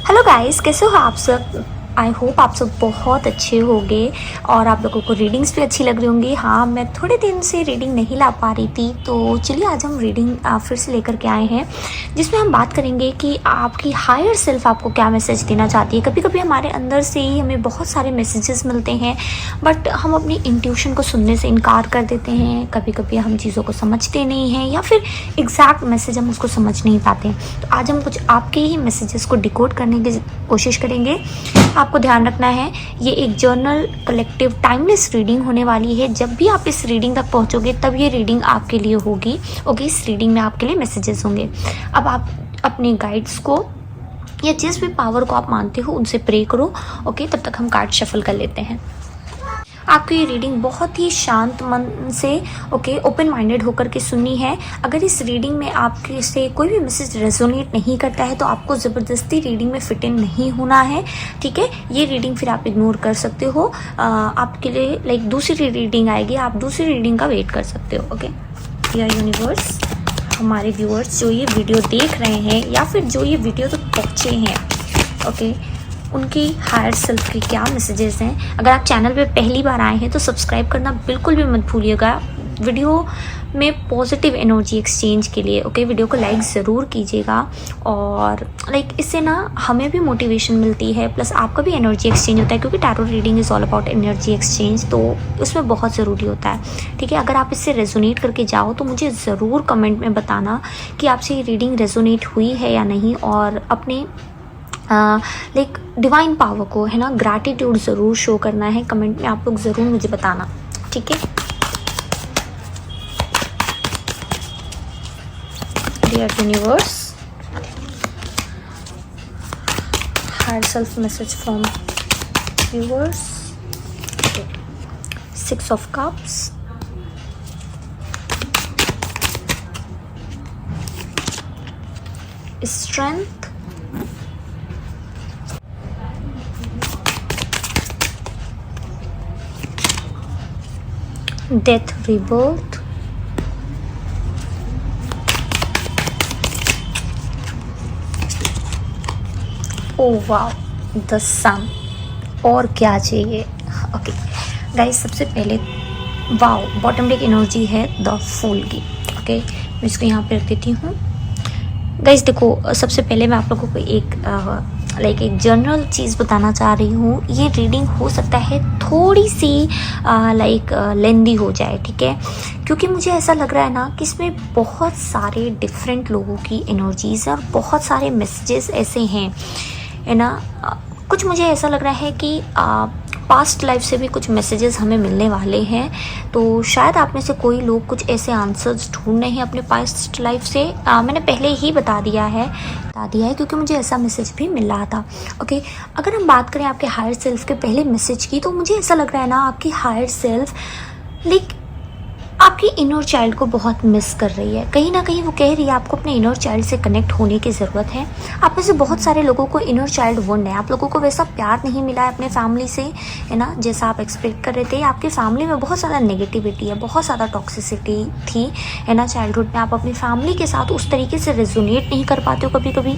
Hello guys, कैसे हो आप सब। आई होप आप सब बहुत अच्छे होंगे और आप लोगों को रीडिंग्स भी अच्छी लग रही होंगी। हाँ, मैं थोड़े दिन से रीडिंग नहीं ला पा रही थी, तो चलिए आज हम रीडिंग फिर से लेकर के आए हैं, जिसमें हम बात करेंगे कि आपकी हायर सेल्फ आपको क्या मैसेज देना चाहती है। कभी कभी हमारे अंदर से ही हमें बहुत सारे मैसेजेस मिलते हैं, बट हम अपनी इंट्यूशन को सुनने से इनकार कर देते हैं। कभी कभी हम चीज़ों को समझते नहीं हैं या फिर एग्जैक्ट मैसेज हम उसको समझ नहीं पाते। तो आज हम कुछ आपके ही मैसेजेस को डिकोड करने की कोशिश करेंगे। आपको ध्यान रखना है, ये एक जर्नल कलेक्टिव टाइमलेस रीडिंग होने वाली है। जब भी आप इस रीडिंग तक पहुंचोगे तब ये रीडिंग आपके लिए होगी। ओके, इस रीडिंग में आपके लिए मैसेजेस होंगे। अब आप अपने गाइड्स को या जिस भी पावर को आप मानते हो उनसे प्रे करो। ओके, तब तक हम कार्ड शफल कर लेते हैं। आपको ये रीडिंग बहुत ही शांत मन से ओपन माइंडेड होकर के सुननी है। अगर इस रीडिंग में आपके से कोई भी मैसेज रेजोनेट नहीं करता है तो आपको ज़बरदस्ती रीडिंग में फिट इन नहीं होना है, ठीक है। ये रीडिंग फिर आप इग्नोर कर सकते हो। आपके लिए दूसरी रीडिंग आएगी, आप दूसरी रीडिंग का वेट कर सकते हो। ओके, डियर यूनिवर्स, हमारे व्यूअर्स जो ये वीडियो देख रहे हैं या फिर जो ये वीडियो तक पहुँचे हैं, ओके, उनकी हायर सेल्फ के क्या मैसेजेस हैं। अगर आप चैनल पे पहली बार आए हैं तो सब्सक्राइब करना बिल्कुल भी मत भूलिएगा। वीडियो में पॉजिटिव एनर्जी एक्सचेंज के लिए वीडियो को लाइक ज़रूर कीजिएगा। और इससे ना हमें भी मोटिवेशन मिलती है, प्लस आपका भी एनर्जी एक्सचेंज होता है, क्योंकि tarot reading is all about energy exchange, तो उसमें बहुत ज़रूरी होता है, ठीक है। अगर आप इससे रेजोनेट करके जाओ तो मुझे ज़रूर कमेंट में बताना कि आपसे ये रीडिंग रेजोनेट हुई है या नहीं, और अपने डिवाइन पावर को है ना ग्रैटिट्यूड ज़रूर शो करना है। कमेंट में आप लोग ज़रूर मुझे बताना, ठीक है। Dear universe, higher self message from viewers. 6 of Cups, Strength, Death, Rebirth, oh wow, the Sun। और क्या चाहिए। ओके गाइस, सबसे पहले वाओ, बॉटम डेक एनर्जी है द फूल की। ओके, मैं इसको यहाँ पे रख देती हूँ। गाइस देखो, सबसे पहले मैं आप लोगों को एक जनरल चीज़ बताना चाह रही हूँ। ये रीडिंग हो सकता है थोड़ी सी लेंदी हो जाए, ठीक है, क्योंकि मुझे ऐसा लग रहा है ना कि इसमें बहुत सारे डिफरेंट लोगों की एनर्जीज और बहुत सारे मैसेजेस ऐसे हैं, है ना। कुछ मुझे ऐसा लग रहा है कि पास्ट लाइफ से भी कुछ मैसेजेस हमें मिलने वाले हैं, तो शायद आप में से कोई लोग कुछ ऐसे आंसर्स ढूंढ रहे हैं अपने पास्ट लाइफ से। मैंने पहले ही बता दिया है क्योंकि मुझे ऐसा मैसेज भी मिल रहा था। ओके, अगर हम बात करें आपके हायर सेल्फ के पहले मैसेज की, तो मुझे ऐसा लग रहा है ना आपकी हायर सेल्फ आपकी इनर चाइल्ड को बहुत मिस कर रही है। कहीं ना कहीं वो कह रही है आपको अपने इनर चाइल्ड से कनेक्ट होने की ज़रूरत है। आप में से बहुत सारे लोगों को इनर चाइल्ड वुंड है, आप लोगों को वैसा प्यार नहीं मिला है अपने फैमिली से, है ना, जैसा आप एक्सपेक्ट कर रहे थे। आपकी फैमिली में बहुत ज़्यादा नेगेटिविटी है, बहुत ज़्यादा टॉक्सिसिटी थी, है ना। चाइल्डहुड में आप अपनी फैमिली के साथ उस तरीके से रेजोनेट नहीं कर पाते हो कभी कभी,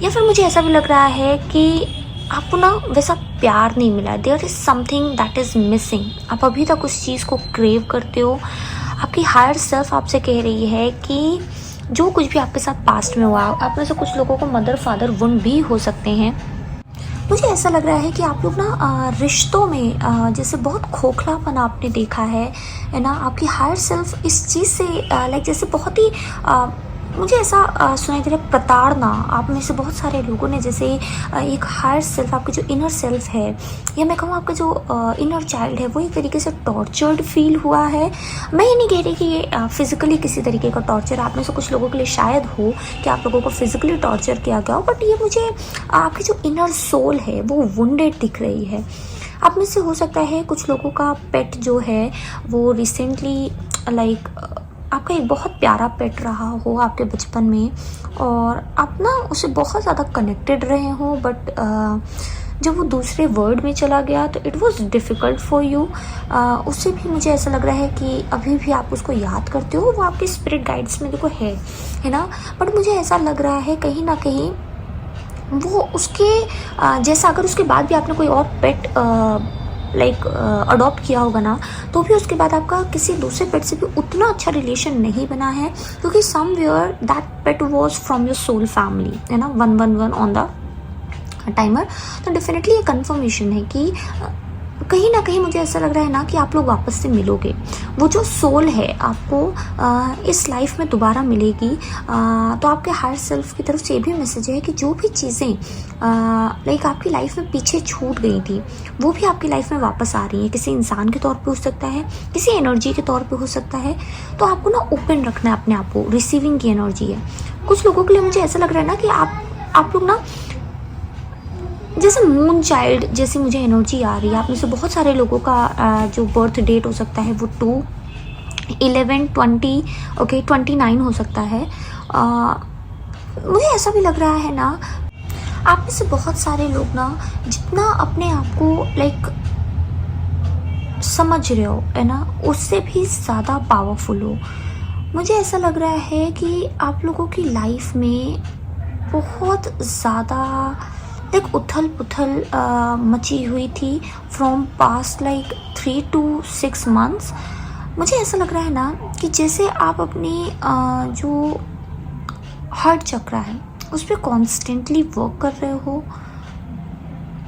या फिर मुझे ऐसा भी लग रहा है कि आपको ना वैसा प्यार नहीं मिला है। There is something that is missing. आप अभी तक उस चीज़ को क्रेव करते हो। आपकी हायर सेल्फ आपसे कह रही है कि जो कुछ भी आपके साथ पास्ट में हुआ, आप में से कुछ लोगों को मदर फादर वुंड भी हो सकते हैं। मुझे ऐसा लग रहा है कि आप लोग ना रिश्तों में जैसे बहुत खोखलापन आपने देखा है ना। आपकी हायर सेल्फ इस चीज़ से जैसे बहुत ही मुझे ऐसा सुनाई दे रहा है, प्रताड़ना। आप में से बहुत सारे लोगों ने जैसे एक हायर सेल्फ, आपकी जो इनर सेल्फ है, या मैं कहूँ आपका जो इनर चाइल्ड है, वो एक तरीके से टॉर्चर्ड फील हुआ है। मैं ये नहीं कह रही कि ये फिज़िकली किसी तरीके का टॉर्चर आप में से कुछ लोगों के लिए शायद हो कि आप लोगों को फिज़िकली टॉर्चर किया गया हो, बट ये मुझे आपकी जो इनर सोल है वो वुंडेड दिख रही है। आप में से हो सकता है कुछ लोगों का पेट जो है वो रिसेंटली आपका एक बहुत प्यारा पेट रहा हो आपके बचपन में, और आप ना उससे बहुत ज़्यादा कनेक्टेड रहे हो, बट जब वो दूसरे वर्ड में चला गया तो it was difficult for you. उससे भी मुझे ऐसा लग रहा है कि अभी भी आप उसको याद करते हो, वो आपके स्पिरिट गाइड्स में देखो है ना। बट मुझे ऐसा लग रहा है कहीं ना कहीं वो उसके जैसा अगर उसके बाद भी आपने कोई और पेट अडॉप्ट किया होगा ना, तो भी उसके बाद आपका किसी दूसरे पेट से भी उतना अच्छा रिलेशन नहीं बना है, क्योंकि somewhere that pet was from your soul family, है ना, 111 ऑन द टाइमर। तो डेफिनेटली ये कन्फर्मेशन है कि कहीं ना कहीं मुझे ऐसा लग रहा है ना कि आप लोग वापस से मिलोगे। वो जो सोल है आपको इस लाइफ में दोबारा मिलेगी। तो आपके हायर सेल्फ की तरफ से ये भी मैसेज है कि जो भी चीज़ें लाइक आपकी लाइफ में पीछे छूट गई थी, वो भी आपकी लाइफ में वापस आ रही है। किसी इंसान के तौर पे हो सकता है, किसी एनर्जी के तौर पे हो सकता है। तो आपको ना ओपन रखना है अपने आप को, रिसीविंग की एनर्जी है। कुछ लोगों के लिए मुझे ऐसा लग रहा है ना कि आप लोग ना जैसे मून चाइल्ड जैसी मुझे एनर्जी आ रही है। आप में से बहुत सारे लोगों का जो बर्थ डेट हो सकता है वो 2, 11, 20, ओके 29 हो सकता है। मुझे ऐसा भी लग रहा है ना, आप में से बहुत सारे लोग ना जितना अपने आप को लाइक समझ रहे हो, है ना, उससे भी ज़्यादा पावरफुल हो। मुझे ऐसा लग रहा है कि आप लोगों की लाइफ में बहुत ज़्यादा लाइक उथल पुथल मची हुई थी from past like 3 to 6 months। मुझे ऐसा लग रहा है ना कि जैसे आप अपनी जो हार्ट चक्र है उस पर कॉन्स्टेंटली वर्क कर रहे हो।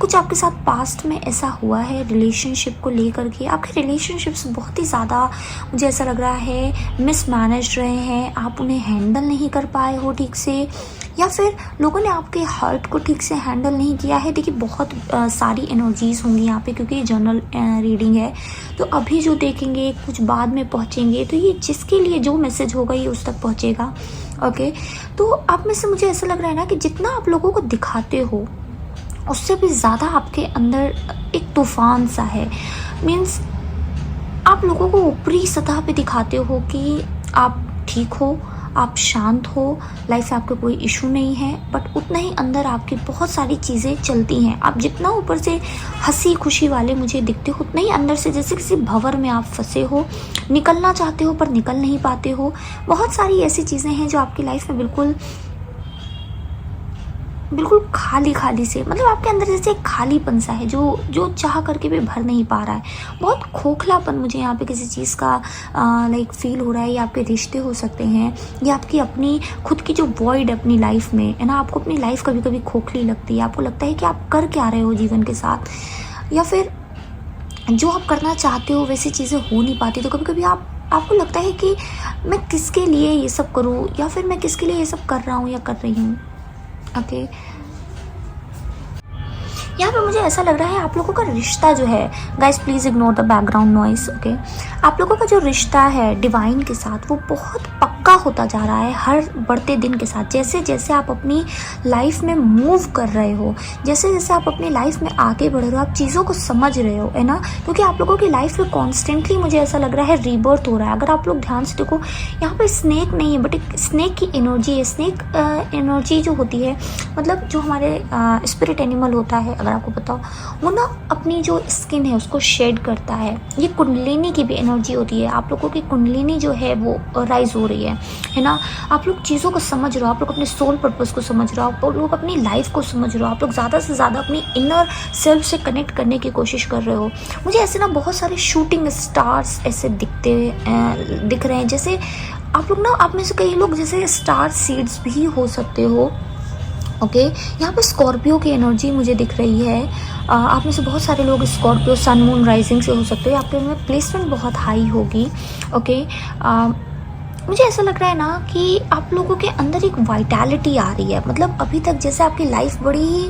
कुछ आपके साथ पास्ट में ऐसा हुआ है रिलेशनशिप को लेकर के, आपके रिलेशनशिप्स बहुत ही ज़्यादा मुझे ऐसा लग रहा है मिसमैनेज रहे हैं, आप उन्हें हैंडल नहीं कर पाए हो ठीक से, या फिर लोगों ने आपके हार्ट को ठीक से हैंडल नहीं किया है। देखिए बहुत सारी एनर्जीज़ होंगी यहाँ पे, क्योंकि ये जनरल रीडिंग है। तो अभी जो देखेंगे कुछ बाद में पहुँचेंगे, तो ये जिसके लिए जो मैसेज होगा ये उस तक पहुँचेगा। ओके, तो आप में से मुझे ऐसा लग रहा है ना कि जितना आप लोगों को दिखाते हो उससे भी ज़्यादा आपके अंदर एक तूफान सा है। मीन्स आप लोगों को ऊपरी सतह पे दिखाते हो कि आप ठीक हो, आप शांत हो, लाइफ में आपके कोई इशू नहीं है, बट उतना ही अंदर आपकी बहुत सारी चीज़ें चलती हैं। आप जितना ऊपर से हंसी खुशी वाले मुझे दिखते हो, उतना ही अंदर से जैसे किसी भंवर में आप फंसे हो, निकलना चाहते हो पर निकल नहीं पाते हो। बहुत सारी ऐसी चीज़ें हैं जो आपकी लाइफ में बिल्कुल खाली खाली से, मतलब आपके अंदर जैसे एक खालीपन सा है जो चाह करके भी भर नहीं पा रहा है। बहुत खोखलापन मुझे यहाँ पे किसी चीज़ का लाइक फील हो रहा है। ये आपके रिश्ते हो सकते हैं, ये आपकी अपनी खुद की जो वॉइड अपनी लाइफ में है ना, आपको अपनी लाइफ कभी कभी खोखली लगती है। आपको लगता है कि आप कर क्या रहे हो जीवन के साथ, या फिर जो आप करना चाहते हो वैसी चीज़ें हो नहीं पाती। तो कभी कभी आपको लगता है कि मैं किसके लिए ये सब करूँ, या फिर मैं किसके लिए ये सब कर रहा हूँ या कर रही हूँ। ओके, यहाँ पे मुझे ऐसा लग रहा है आप लोगों का रिश्ता जो है, guys please ignore the background noise. Okay, आप लोगों का जो रिश्ता है डिवाइन के साथ वो बहुत पक्का होता जा रहा है हर बढ़ते दिन के साथ। जैसे जैसे आप अपनी लाइफ में मूव कर रहे हो, जैसे जैसे आप अपनी लाइफ में आगे बढ़ रहे हो, आप चीज़ों को समझ रहे हो, है ना, क्योंकि आप लोगों की लाइफ में कॉन्स्टेंटली मुझे ऐसा लग रहा है रीबर्थ हो रहा है। अगर आप लोग ध्यान से देखो, यहाँ पर स्नेक नहीं है बट एक स्नेक की एनर्जी है। स्नेक एनर्जी जो होती है, मतलब जो हमारे स्पिरिट एनिमल होता है, अगर आपको पता हो, वो ना अपनी जो स्किन है उसको शेड करता है। ये कुंडलिनी की भी एनर्जी होती है। आप लोगों की कुंडलिनी जो है वो राइज हो रही है ना। आप लोग चीज़ों को समझ रहे हो, आप लोग अपने सोल पर्पस को समझ रहे हो, आप लोग अपनी लाइफ को समझ रहे हो, आप लोग ज़्यादा से ज़्यादा अपनी इनर सेल्फ से कनेक्ट करने की कोशिश कर रहे हो। मुझे ऐसे ना बहुत सारे शूटिंग स्टार्स ऐसे दिख रहे हैं, जैसे आप लोग ना, आप में से कई लोग जैसे स्टार सीड्स भी हो सकते हो। ओके, यहाँ पे स्कॉर्पियो की एनर्जी मुझे दिख रही है। आप में से बहुत सारे लोग स्कॉर्पियो सन मून राइजिंग से हो सकते हो। आपके में प्लेसमेंट बहुत हाई होगी। ओके, मुझे ऐसा लग रहा है ना कि आप लोगों के अंदर एक वाइटैलिटी आ रही है। मतलब अभी तक जैसे आपकी लाइफ बड़ी ही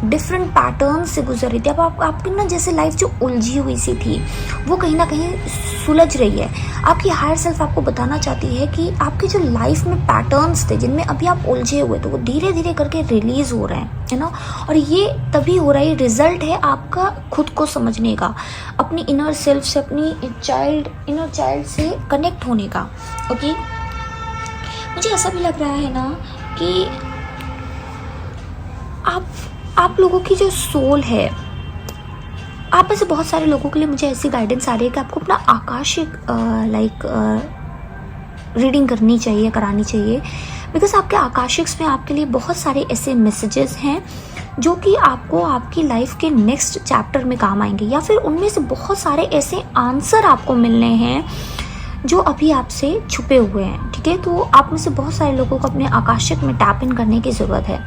डिफरेंट पैटर्न से गुजर रही थी, अब आपकी ना जैसे लाइफ जो उलझी हुई सी थी वो कहीं ना कहीं सुलझ रही है। आपकी हायर सेल्फ आपको बताना चाहती है कि आपकी जो लाइफ में पैटर्न्स थे जिनमें अभी आप उलझे हुए थे, वो धीरे धीरे करके रिलीज हो रहे हैं, है ना। और ये तभी हो रहा है, रिजल्ट है आपका खुद को समझने का, अपनी इनर सेल्फ से, अपनी इनर चाइल्ड से कनेक्ट होने का। ओके, मुझे ऐसा भी लग रहा है ना कि आप लोगों की जो सोल है, आप में से बहुत सारे लोगों के लिए मुझे ऐसी गाइडेंस आ रही है कि आपको अपना आकाशिक रीडिंग करानी चाहिए। बिकॉज आपके आकाशिक्स में आपके लिए बहुत सारे ऐसे मैसेजेस हैं जो कि आपको आपकी लाइफ के नेक्स्ट चैप्टर में काम आएंगे, या फिर उनमें से बहुत सारे ऐसे आंसर आपको मिलने हैं जो अभी आपसे छुपे हुए हैं। ठीक है, तो आप में से बहुत सारे लोगों को अपने आकाशिक में टैप इन करने की ज़रूरत है।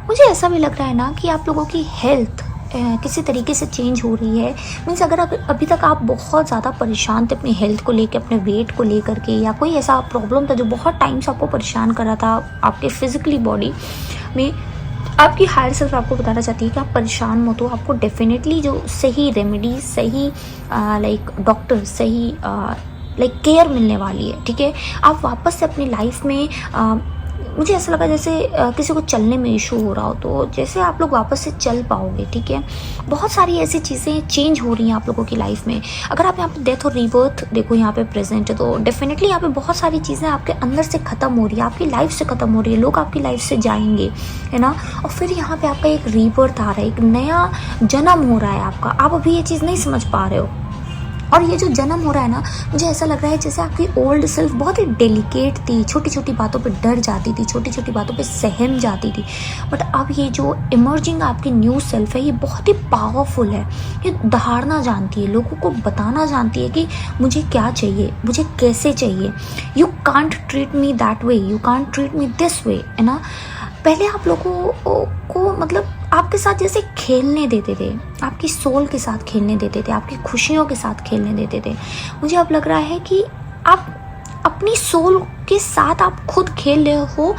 मुझे ऐसा भी लग रहा है ना कि आप लोगों की हेल्थ किसी तरीके से चेंज हो रही है। मीन्स अगर अभी तक आप बहुत ज़्यादा परेशान थे अपनी हेल्थ को लेकर, अपने वेट को लेकर के, या कोई ऐसा प्रॉब्लम था जो बहुत टाइम से आपको परेशान कर रहा था आपके फिजिकली बॉडी में, आपकी हायर सेल्फ आपको बताना चाहती है कि आप परेशान मत हो। आपको डेफिनेटली जो सही रेमेडी, सही लाइक डॉक्टर, सही लाइक केयर मिलने वाली है। ठीक है, आप वापस से अपनी लाइफ में मुझे ऐसा लगा जैसे किसी को चलने में इशू हो रहा हो, तो जैसे आप लोग वापस से चल पाओगे। ठीक है, बहुत सारी ऐसी चीज़ें चेंज हो रही हैं आप लोगों की लाइफ में। अगर आप यहाँ पे डेथ और रीबर्थ देखो यहाँ पे प्रेजेंट है, तो डेफिनेटली यहाँ पे बहुत सारी चीज़ें आपके अंदर से ख़त्म हो रही है, आपकी लाइफ से ख़त्म हो रही है, लोग आपकी लाइफ से जाएंगे, है ना। और फिर यहाँ पे आपका एक रीबर्थ आ रहा है, एक नया जन्म हो रहा है आपका। आप अभी ये चीज़ नहीं समझ पा रहे हो, और ये जो जन्म हो रहा है ना, मुझे ऐसा लग रहा है जैसे आपकी ओल्ड सेल्फ बहुत ही डेलिकेट थी, छोटी छोटी बातों पे डर जाती थी, छोटी छोटी बातों पे सहम जाती थी, बट अब ये जो इमर्जिंग आपकी न्यू सेल्फ है, ये बहुत ही पावरफुल है। ये दहाड़ना जानती है, लोगों को बताना जानती है कि मुझे क्या चाहिए, मुझे कैसे चाहिए। You can't treat me that way, you can't treat me this way, है ना। पहले आप लोगों को मतलब आपके साथ जैसे खेलने देते थे, आपकी सोल के साथ खेलने देते थे, आपकी खुशियों के साथ खेलने देते थे। मुझे अब लग रहा है कि आप अपनी सोल के साथ आप खुद खेल रहे हो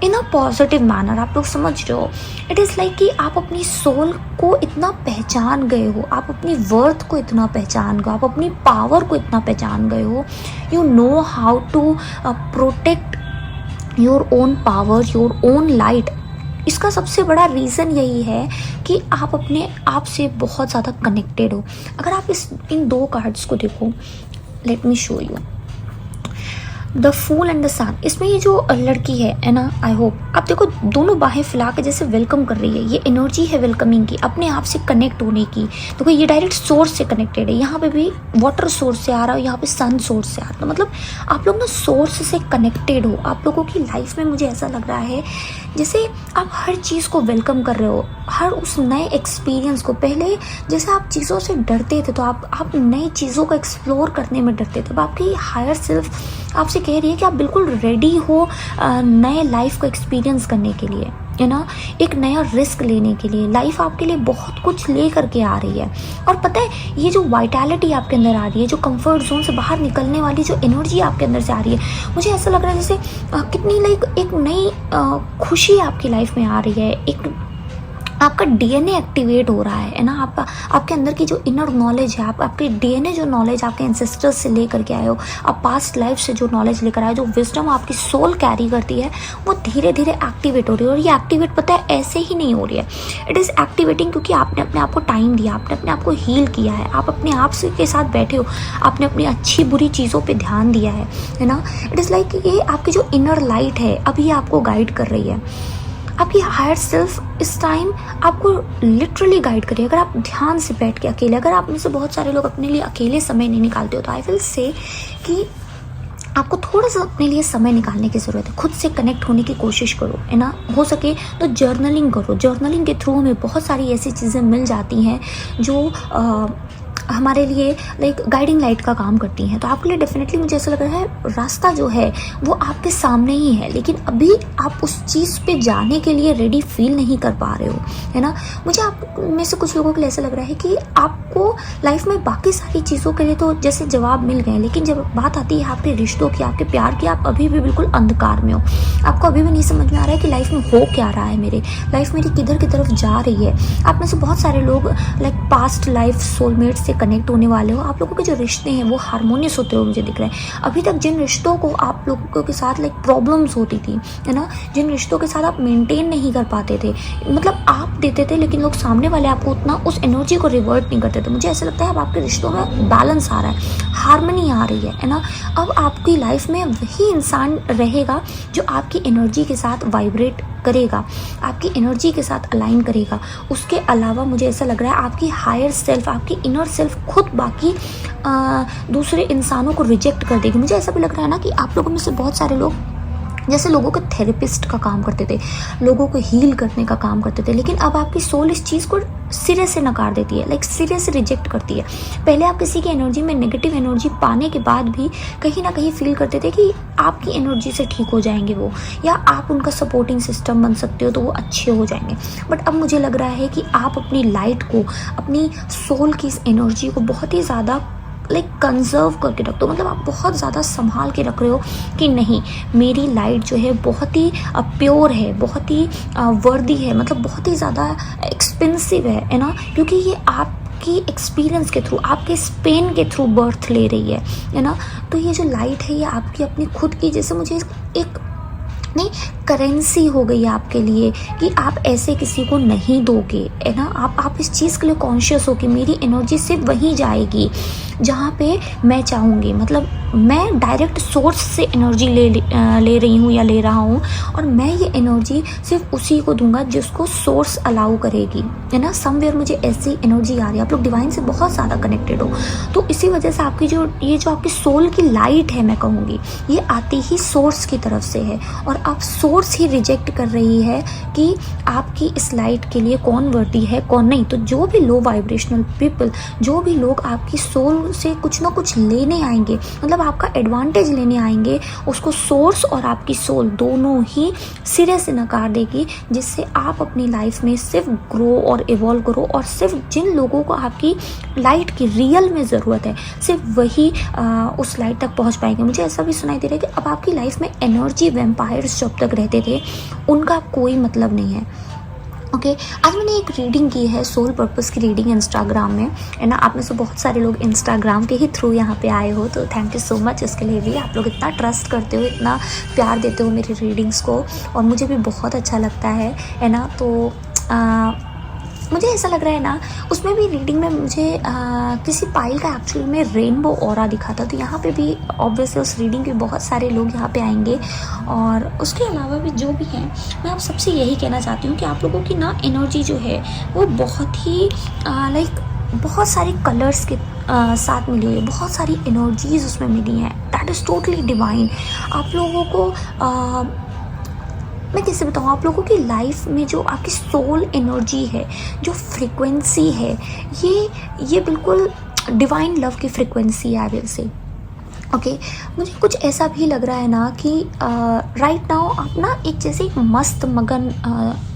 इन अ पॉजिटिव मैनर। आप लोग समझ रहे हो, इट इज़ लाइक कि आप अपनी सोल को इतना पहचान गए हो, आप अपनी वर्थ को इतना पहचान गए, आप अपनी पावर को इतना पहचान गए हो। You know how to protect your own power, your own light. इसका सबसे बड़ा रीज़न यही है कि आप अपने आप से बहुत ज़्यादा कनेक्टेड हो। अगर आप इन दो कार्ड्स को देखो, let me show you the fool and the sun. इसमें ये जो लड़की है ना, आई होप आप देखो दोनों बाहें फैला के जैसे वेलकम कर रही है। ये एनर्जी है वेलकमिंग की, अपने आप से कनेक्ट होने की। देखो ये डायरेक्ट सोर्स से कनेक्टेड है, यहाँ पे भी वाटर सोर्स से आ रहा है, यहाँ पे सन सोर्स से आ रहा है। मतलब आप लोग ना सोर्स से कनेक्टेड हो। आप लोगों की लाइफ में मुझे ऐसा लग रहा है जैसे आप हर चीज़ को वेलकम कर रहे हो, हर उस नए एक्सपीरियंस को। पहले जैसे आप चीज़ों से डरते थे, तो आप नई चीज़ों को एक्सप्लोर करने में डरते थे। अब आपकी हायर सेल्फ आपसे कह रही है कि आप बिल्कुल रेडी हो नए लाइफ को एक्सपीरियंस करने के लिए, है ना, एक नया रिस्क लेने के लिए। लाइफ आपके लिए बहुत कुछ ले करके आ रही है। और पता है ये जो वाइटैलिटी आपके अंदर आ रही है, जो कंफर्ट जोन से बाहर निकलने वाली जो एनर्जी आपके अंदर से आ रही है, मुझे ऐसा लग रहा है जैसे कितनी लाइक एक नई खुशी आपकी लाइफ में आ रही है। एक आपका डीएनए एक्टिवेट हो रहा है ना। आपके अंदर की जो इनर नॉलेज है, आपके डीएनए जो नॉलेज आपके एंसेस्टर्स से लेकर के आए हो, आप पास्ट लाइफ से जो नॉलेज लेकर आए हो, जो विजडम आपकी सोल कैरी करती है, वो धीरे धीरे एक्टिवेट हो रही है। और ये एक्टिवेट पता है ऐसे ही नहीं हो रही है, इट इज़ एक्टिवेटिंग क्योंकि आपने अपने आप को टाइम दिया, आपने अपने आप को हील किया है, आप अपने आप से के साथ बैठे हो, आपने अपनी अच्छी बुरी चीज़ों पर ध्यान दिया है ना। इट इज़ लाइक ये आपकी जो इनर लाइट है अभी आपको गाइड कर रही है। आपकी हायर सेल्फ इस टाइम आपको लिटरली गाइड करिए। अगर आप ध्यान से बैठ के अकेले, अगर आप में से बहुत सारे लोग अपने लिए अकेले समय नहीं निकालते हो, तो आई विल से कि आपको थोड़ा सा अपने लिए समय निकालने की ज़रूरत है। खुद से कनेक्ट होने की कोशिश करो, है ना। हो सके तो जर्नलिंग करो। जर्नलिंग के थ्रू हमें बहुत सारी ऐसी चीज़ें मिल जाती हैं जो हमारे लिए लाइक गाइडिंग लाइट का काम करती हैं। तो आपके लिए डेफिनेटली मुझे ऐसा लग रहा है रास्ता जो है वो आपके सामने ही है, लेकिन अभी आप उस चीज़ पे जाने के लिए रेडी फील नहीं कर पा रहे हो, है ना। मुझे आप में से कुछ लोगों के लिए ऐसा लग रहा है कि आपको लाइफ में बाकी सारी चीज़ों के लिए तो जैसे जवाब मिल गए, लेकिन जब बात आती है आपके रिश्तों की, आपके प्यार की, आप अभी भी बिल्कुल अंधकार में हो। आपको अभी भी नहीं समझ में आ रहा है कि लाइफ में हो क्या रहा है, मेरे लाइफ मेरी किधर की तरफ जा रही है। आप में से बहुत सारे लोग लाइक पास्ट लाइफ सोलमेट से कनेक्ट होने वाले हो। आप लोगों के जो रिश्ते हैं वो हारमोनियस होते हुए मुझे दिख रहा है। अभी तक जिन रिश्तों को आप लोगों के साथ लाइक प्रॉब्लम्स होती थी, है ना, जिन रिश्तों के साथ आप मेंटेन नहीं कर पाते थे, मतलब आप देते थे लेकिन लोग सामने वाले आपको उतना उस एनर्जी को रिवर्ट नहीं करते थे, मुझे ऐसा लगता है अब आपके रिश्तों में बैलेंस आ रहा है, हारमनी आ रही है ना। अब आपकी लाइफ में वही इंसान रहेगा जो आपकी एनर्जी के साथ वाइब्रेट करेगा, आपकी एनर्जी के साथ अलाइन करेगा। उसके अलावा मुझे ऐसा लग रहा है आपकी हायर सेल्फ, आपकी इनर सेल्फ खुद बाकी दूसरे इंसानों को रिजेक्ट कर देगी। मुझे ऐसा भी लग रहा है ना कि आप लोगों में से बहुत सारे लोग जैसे लोगों के थेरेपिस्ट का काम करते थे, लोगों को हील करने का काम करते थे, लेकिन अब आपकी सोल इस चीज़ को सिरे से नकार देती है, लाइक सिरे से रिजेक्ट करती है। पहले आप किसी की एनर्जी में नेगेटिव एनर्जी पाने के बाद भी कहीं ना कहीं फील करते थे कि आपकी एनर्जी से ठीक हो जाएंगे वो, या आप उनका सपोर्टिंग सिस्टम बन सकते हो तो वो अच्छे हो जाएंगे। बट अब मुझे लग रहा है कि आप अपनी लाइट को, अपनी सोल की इस एनर्जी को बहुत ही ज़्यादा लाइक कंजर्व करके रख दो। मतलब आप बहुत ज़्यादा संभाल के रख रहे हो कि नहीं, मेरी लाइट जो है बहुत ही प्योर है, बहुत ही वर्दी है, मतलब बहुत ही ज़्यादा एक्सपेंसिव है ना, क्योंकि ये आपकी एक्सपीरियंस के थ्रू, आपके स्पेन के थ्रू बर्थ ले रही है ना। तो ये जो लाइट है ये आपकी अपनी खुद की, जैसे मुझे एक नहीं करेंसी हो गई है आपके लिए कि आप ऐसे किसी को नहीं दोगे, है ना। आप इस चीज़ के लिए कॉन्शियस हो कि मेरी एनर्जी सिर्फ वहीं जाएगी जहाँ पे मैं चाहूँगी। मतलब मैं डायरेक्ट सोर्स से एनर्जी ले रही हूँ या ले रहा हूँ, और मैं ये एनर्जी सिर्फ उसी को दूंगा जिसको सोर्स अलाउ करेगी, है ना। समवेयर मुझे ऐसी एनर्जी आ रही है, आप लोग डिवाइन से बहुत ज़्यादा कनेक्टेड हो, तो इसी वजह से आपकी जो आपकी सोल की लाइट है, मैं कहूँगी ये आती ही सोर्स की तरफ से है, और आप सोर्स ही रिजेक्ट कर रही है कि आपकी इस लाइट के लिए कौन वर्दी है कौन नहीं। तो जो भी लो वाइब्रेशनल पीपल, जो भी लोग आपकी सोल से कुछ ना कुछ लेने आएंगे, मतलब आपका एडवांटेज लेने आएंगे, उसको सोर्स और आपकी सोल दोनों ही सिरे से नकार देगी, जिससे आप अपनी लाइफ में सिर्फ ग्रो और इवॉल्व करो, और सिर्फ जिन लोगों को आपकी लाइट की रियल में ज़रूरत है सिर्फ वही उस लाइट तक पहुंच पाएंगे। मुझे ऐसा भी सुनाई दे रहा है कि अब आपकी लाइफ में एनर्जी वैम्पायर्स जब तक रहते थे उनका कोई मतलब नहीं है। ओके, आज मैंने एक रीडिंग की है, सोल पर्पस की रीडिंग इंस्टाग्राम में, है ना। आप में से बहुत सारे लोग इंस्टाग्राम के ही थ्रू यहाँ पे आए हो, तो थैंक यू सो मच इसके लिए भी। आप लोग इतना ट्रस्ट करते हो, इतना प्यार देते हो मेरी रीडिंग्स को, और मुझे भी बहुत अच्छा लगता है ना। तो मुझे ऐसा लग रहा है ना, उसमें भी रीडिंग में मुझे किसी पाइल का एक्चुअल में रेनबो ऑरा दिखा था। तो यहाँ पे भी ऑब्वियसली उस रीडिंग के बहुत सारे लोग यहाँ पे आएंगे, और उसके अलावा भी जो भी हैं, मैं आप सबसे यही कहना चाहती हूँ कि आप लोगों की ना एनर्जी जो है वो बहुत ही लाइक बहुत सारे कलर्स के साथ मिली हुई है, बहुत सारी एनर्जीज उसमें मिली हैं, दैट इज़ टोटली डिवाइन। आप लोगों को मैं कैसे बताऊँ, आप लोगों की लाइफ में जो आपकी सोल एनर्जी है, जो फ्रिक्वेंसी है, ये बिल्कुल डिवाइन लव की फ्रिक्वेंसी है, आई विल से। ओके, मुझे कुछ ऐसा भी लग रहा है ना कि राइट नाउ आप ना एक जैसे एक मस्त मगन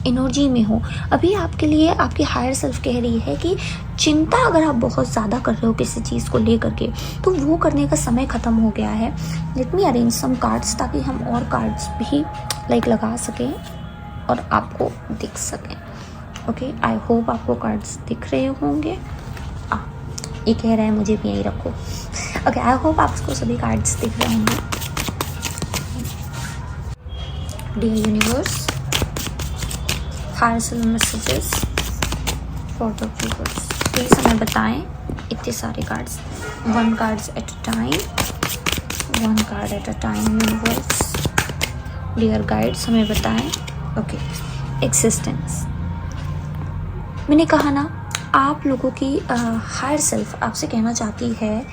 एनर्जी में हो। अभी आपके लिए आपकी हायर सेल्फ कह रही है कि चिंता अगर आप बहुत ज़्यादा कर रहे हो किसी चीज़ को लेकर के, तो वो करने का समय ख़त्म हो गया है। Let me arrange some cards ताकि हम और कार्ड्स भी लाइक लगा सकें और आपको दिख सकें। ओके, आई होप आपको कार्ड्स दिख रहे होंगे। ये कह रहा है मुझे भी यहीं रखो। ओके, आई होप आपको सभी कार्ड्स दिख रहे होंगे। Dear universe, higher self messages for the viewers, please हमें बताएं इतने सारे cards, one cards at a time, one card at a time. Universe, dear guides, हमें बताएं। Okay, existence. मैंने कहा ना, आप लोगों की हायर सेल्फ आपसे कहना चाहती है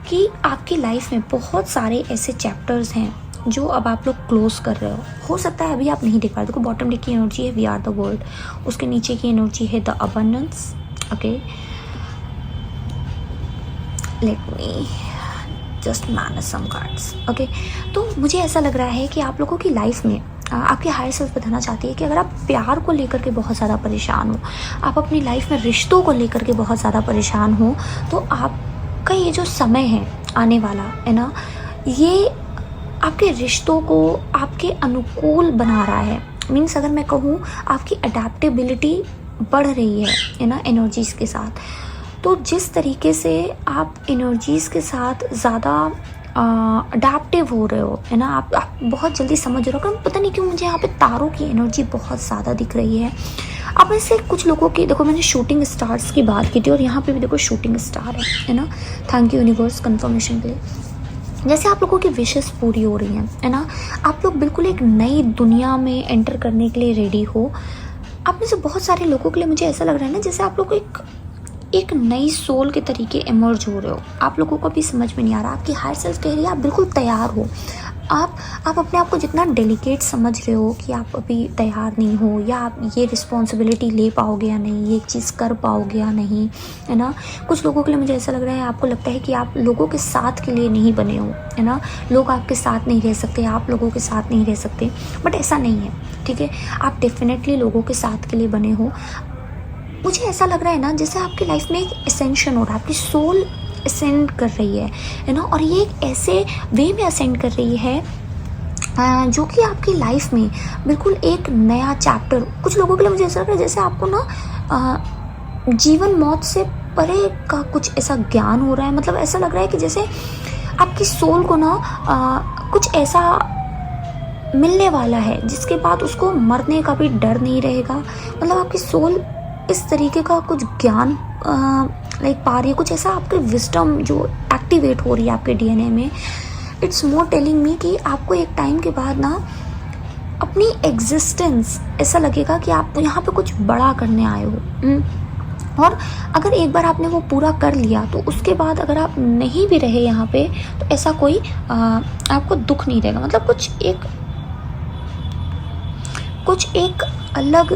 कि आपकी लाइफ में बहुत सारे ऐसे चैप्टर्स हैं जो अब आप लोग क्लोज कर रहे हो सकता है अभी आप नहीं देख पा रहे। देखो, बॉटम डेक की एनर्जी है वी आर द वर्ल्ड, उसके नीचे की एनर्जी है the abundance. Okay, let me just manage some cards. Okay, तो मुझे ऐसा लग रहा है कि आप लोगों की लाइफ में आपकी हायर सेल्फ बताना चाहती है कि अगर आप प्यार को लेकर के बहुत ज़्यादा परेशान हो, आप अपनी लाइफ में रिश्तों को लेकर के बहुत ज़्यादा परेशान हो, तो आपका ये जो समय है आने वाला, है ना, ये आपके रिश्तों को आपके अनुकूल बना रहा है। मीन्स अगर मैं कहूँ, आपकी अडेप्टेबिलिटी बढ़ रही है ना एनर्जीज़ के साथ। तो जिस तरीके से आप एनर्जीज़ के साथ ज़्यादा अडेप्टिव हो रहे हो, है ना, आप बहुत जल्दी समझ रहे हो। पता नहीं क्यों मुझे यहाँ पे तारों की एनर्जी बहुत ज़्यादा दिख रही है। आप में से कुछ लोगों की, देखो मैंने शूटिंग स्टार्स की बात की थी, और यहाँ पे भी देखो शूटिंग स्टार है ना। थैंक यू यूनिवर्स कंफर्मेशन के लिए। जैसे आप लोगों की विशेस पूरी हो रही हैं, है ना, आप लोग बिल्कुल एक नई दुनिया में एंटर करने के लिए रेडी हो। आप में से बहुत सारे लोगों के लिए मुझे ऐसा लग रहा है ना, जैसे आप लोग एक नई सोल के तरीके इमर्ज हो रहे हो। आप लोगों को भी समझ में नहीं आ रहा, आपकी हायर सेल्फ कह रही है आप बिल्कुल तैयार हो। आप अपने आप को जितना डेलिकेट समझ रहे हो कि आप अभी तैयार नहीं हो, या आप ये रिस्पॉन्सिबिलिटी ले पाओगे या नहीं, ये चीज़ कर पाओगे या नहीं, है ना। कुछ लोगों के लिए मुझे ऐसा लग रहा है, आपको लगता है कि आप लोगों के साथ के लिए नहीं बने हो, है ना। लोग आपके साथ नहीं रह सकते, आप लोगों के साथ नहीं रह सकते, बट ऐसा नहीं है, ठीक है। आप डेफिनेटली लोगों के साथ के लिए बने हो। मुझे ऐसा लग रहा है ना, जैसे आपकी लाइफ में एक असेंशन हो रहा है, आपकी सोल असेंड कर रही है ना। और ये एक ऐसे वे में असेंड कर रही है जो कि आपकी लाइफ में बिल्कुल एक नया चैप्टर, कुछ लोगों के लिए मुझे ऐसा लग रहा है जैसे आपको ना जीवन मौत से परे का कुछ ऐसा ज्ञान हो रहा है। मतलब ऐसा लग रहा है कि जैसे आपकी सोल को ना कुछ ऐसा मिलने वाला है जिसके बाद उसको मरने का भी डर नहीं रहेगा। मतलब आपकी सोल इस तरीके का कुछ ज्ञान लाइक पा रही है, कुछ ऐसा आपके विजडम जो एक्टिवेट हो रही है आपके डीएनए में। इट्स मोर टेलिंग मी कि आपको एक टाइम के बाद ना अपनी एग्जिस्टेंस ऐसा लगेगा कि आप यहाँ पे कुछ बड़ा करने आए हो। और अगर एक बार आपने वो पूरा कर लिया तो उसके बाद अगर आप नहीं भी रहे यहाँ पे तो ऐसा कोई आपको दुख नहीं रहेगा। मतलब कुछ एक अलग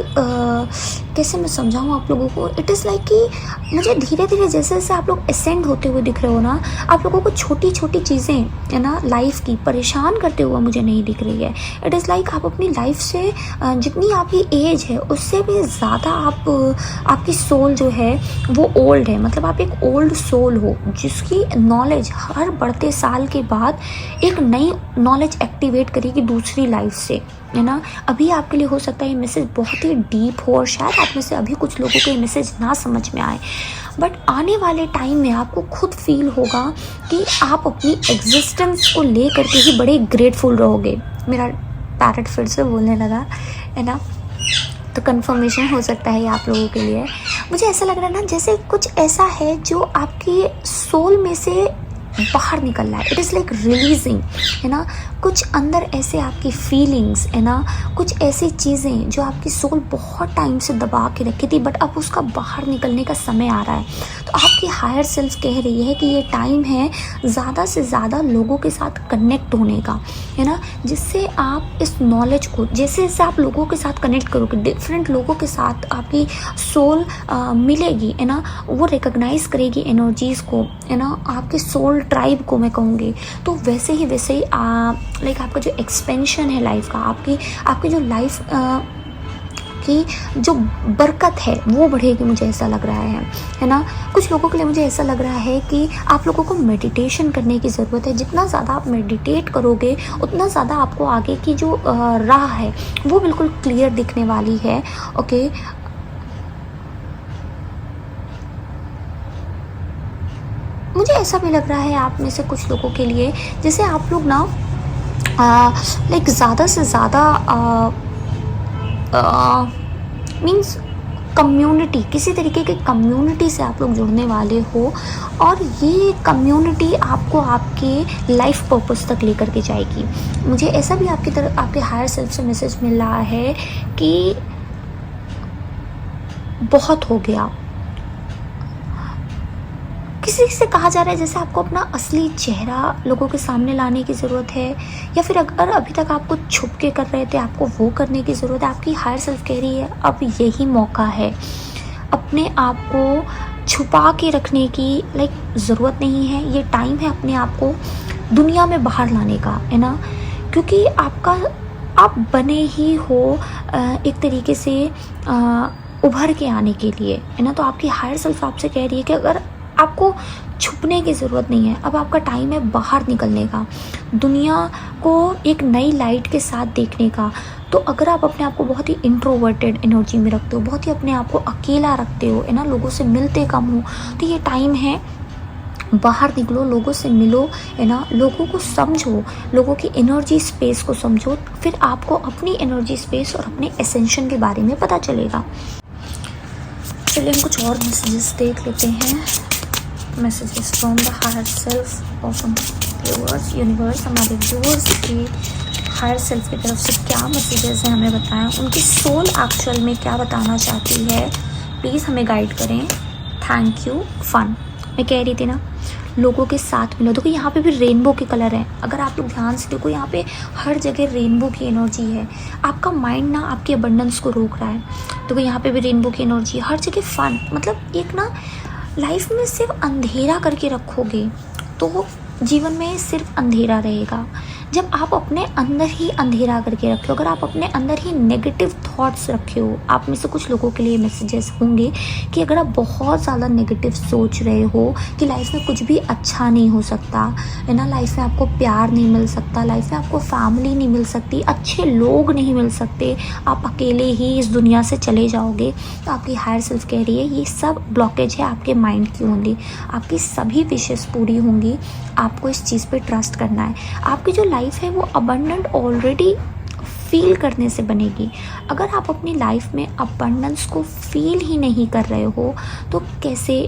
कैसे मैं समझाऊँ आप लोगों को। इट इज़ लाइक कि मुझे धीरे धीरे जैसे जैसे आप लोग असेंड होते हुए दिख रहे हो ना, आप लोगों को छोटी छोटी चीज़ें है ना लाइफ की परेशान करते हुए मुझे नहीं दिख रही है। इट इज़ लाइक आप अपनी लाइफ से जितनी आपकी एज है उससे भी ज़्यादा आपकी सोल जो है वो ओल्ड है। मतलब आप एक ओल्ड सोल हो जिसकी नॉलेज हर बढ़ते साल के बाद एक नई नॉलेज एक्टिवेट करेगी दूसरी लाइफ से, है ना। अभी आपके लिए हो सकता है ये मैसेज बहुत ही डीप हो और शायद आप में से अभी कुछ लोगों को ये मैसेज ना समझ में आए, बट आने वाले टाइम में आपको खुद फील होगा कि आप अपनी एग्जिस्टेंस को ले करके ही बड़े ग्रेटफुल रहोगे। मेरा पैरट फिर से बोलने लगा, है ना, तो कंफर्मेशन हो सकता है ये आप लोगों के लिए। मुझे ऐसा लग रहा है ना जैसे कुछ ऐसा है जो आपकी सोल में से बाहर निकल रहा है। इट इज़ लाइक रिलीजिंग, है ना। कुछ अंदर ऐसे आपकी फीलिंग्स, है ना, कुछ ऐसी चीज़ें जो आपकी सोल बहुत टाइम से दबा के रखी थी बट अब उसका बाहर निकलने का समय आ रहा है। तो आपकी हायर सेल्फ कह रही है कि ये टाइम है ज़्यादा से ज़्यादा लोगों के साथ कनेक्ट होने का, है ना। जिससे आप इस नॉलेज को जैसे जैसे आप लोगों के साथ कनेक्ट करोगे, डिफरेंट लोगों के साथ आपकी सोल मिलेगी, है ना, वो रिकग्नाइज करेगी एनर्जीज़ को, है ना, आपके सोल ट्राइब को मैं कहूँगी। तो वैसे ही लाइक आपका जो एक्सपेंशन है लाइफ का, आपकी जो लाइफ की जो बरकत है वो बढ़ेगी, मुझे ऐसा लग रहा है ना। कुछ लोगों के लिए मुझे ऐसा लग रहा है कि आप लोगों को मेडिटेशन करने की ज़रूरत है। जितना ज़्यादा आप मेडिटेट करोगे उतना ज़्यादा आपको आगे की जो राह है वो बिल्कुल क्लियर दिखने वाली है। ओके, मुझे ऐसा भी लग रहा है आप में से कुछ लोगों के लिए जैसे आप लोग ना लाइक ज़्यादा से ज़्यादा मीन्स कम्युनिटी, किसी तरीके की कम्युनिटी से आप लोग जुड़ने वाले हो और ये कम्युनिटी आपको आपके लाइफ पर्पस तक लेकर के जाएगी। मुझे ऐसा भी आपकी तरफ आपके हायर सेल्फ से मैसेज मिल रहा है कि बहुत हो गया। किसी से कहा जा रहा है जैसे आपको अपना असली चेहरा लोगों के सामने लाने की ज़रूरत है, या फिर अगर अभी तक आप कुछ छुप के कर रहे थे आपको वो करने की ज़रूरत है। आपकी हायर सेल्फ कह रही है अब यही मौका है, अपने आप को छुपा के रखने की लाइक ज़रूरत नहीं है। ये टाइम है अपने आप को दुनिया में बाहर लाने का, है ना, क्योंकि आप बने ही हो एक तरीके से उभर के आने के लिए, है ना। तो आपकी हायर सेल्फ आपसे कह रही है कि अगर आपको छुपने की ज़रूरत नहीं है, अब आपका टाइम है बाहर निकलने का, दुनिया को एक नई लाइट के साथ देखने का। तो अगर आप अपने आप को बहुत ही इंट्रोवर्टेड एनर्जी में रखते हो, बहुत ही अपने आप को अकेला रखते हो, है ना, लोगों से मिलते कम हो, तो ये टाइम है बाहर निकलो, लोगों से मिलो, है ना, लोगों को समझो, लोगों की एनर्जी स्पेस को समझो, फिर आपको अपनी एनर्जी स्पेस और अपने एसेंशन के बारे में पता चलेगा। चलिए हम कुछ और मैसेजेस देख लेते हैं। Messages from the higher self of viewers. Universe हमारे व्यूअर्स की हायर सेल्फ की तरफ से क्या मैसेजेस हैं हमें बताएं, उनकी सोल एक्चुअल में क्या बताना चाहती है, प्लीज़ हमें गाइड करें। Thank you. फन मैं कह रही थी ना, लोगों के साथ मिलो। देखो यहाँ पे भी रेनबो के कलर हैं, अगर आप लोग ध्यान से देखो यहाँ पे हर जगह रेनबो की एनर्जी है। आपका माइंड ना आपकी अबंडेंस को रोक रहा है। देखो यहाँ पे भी रेनबो की एनर्जी है, हर जगह फन। मतलब एक ना लाइफ में सिर्फ अंधेरा करके रखोगे तो जीवन में सिर्फ अंधेरा रहेगा। जब आप अपने अंदर ही अंधेरा करके रखे हो, अगर आप अपने अंदर ही नेगेटिव थॉट्स रखे हो, आप में से कुछ लोगों के लिए मैसेजेस होंगे कि अगर आप बहुत ज़्यादा नेगेटिव सोच रहे हो कि लाइफ में कुछ भी अच्छा नहीं हो सकता है ना, लाइफ में आपको प्यार नहीं मिल सकता, लाइफ में आपको फैमिली नहीं मिल सकती, अच्छे लोग नहीं मिल सकते, आप अकेले ही इस दुनिया से चले जाओगे, तो आपकी हायर सेल्फ कह रही है ये सब ब्लॉकेज है आपके माइंड की ओनली। आपकी सभी विशेष पूरी होंगी, आपको इस चीज़ पे ट्रस्ट करना है। आपकी जो लाइफ है वो अबंडेंट ऑलरेडी फील करने से बनेगी। अगर आप अपनी लाइफ में अबंडेंस को फील ही नहीं कर रहे हो तो कैसे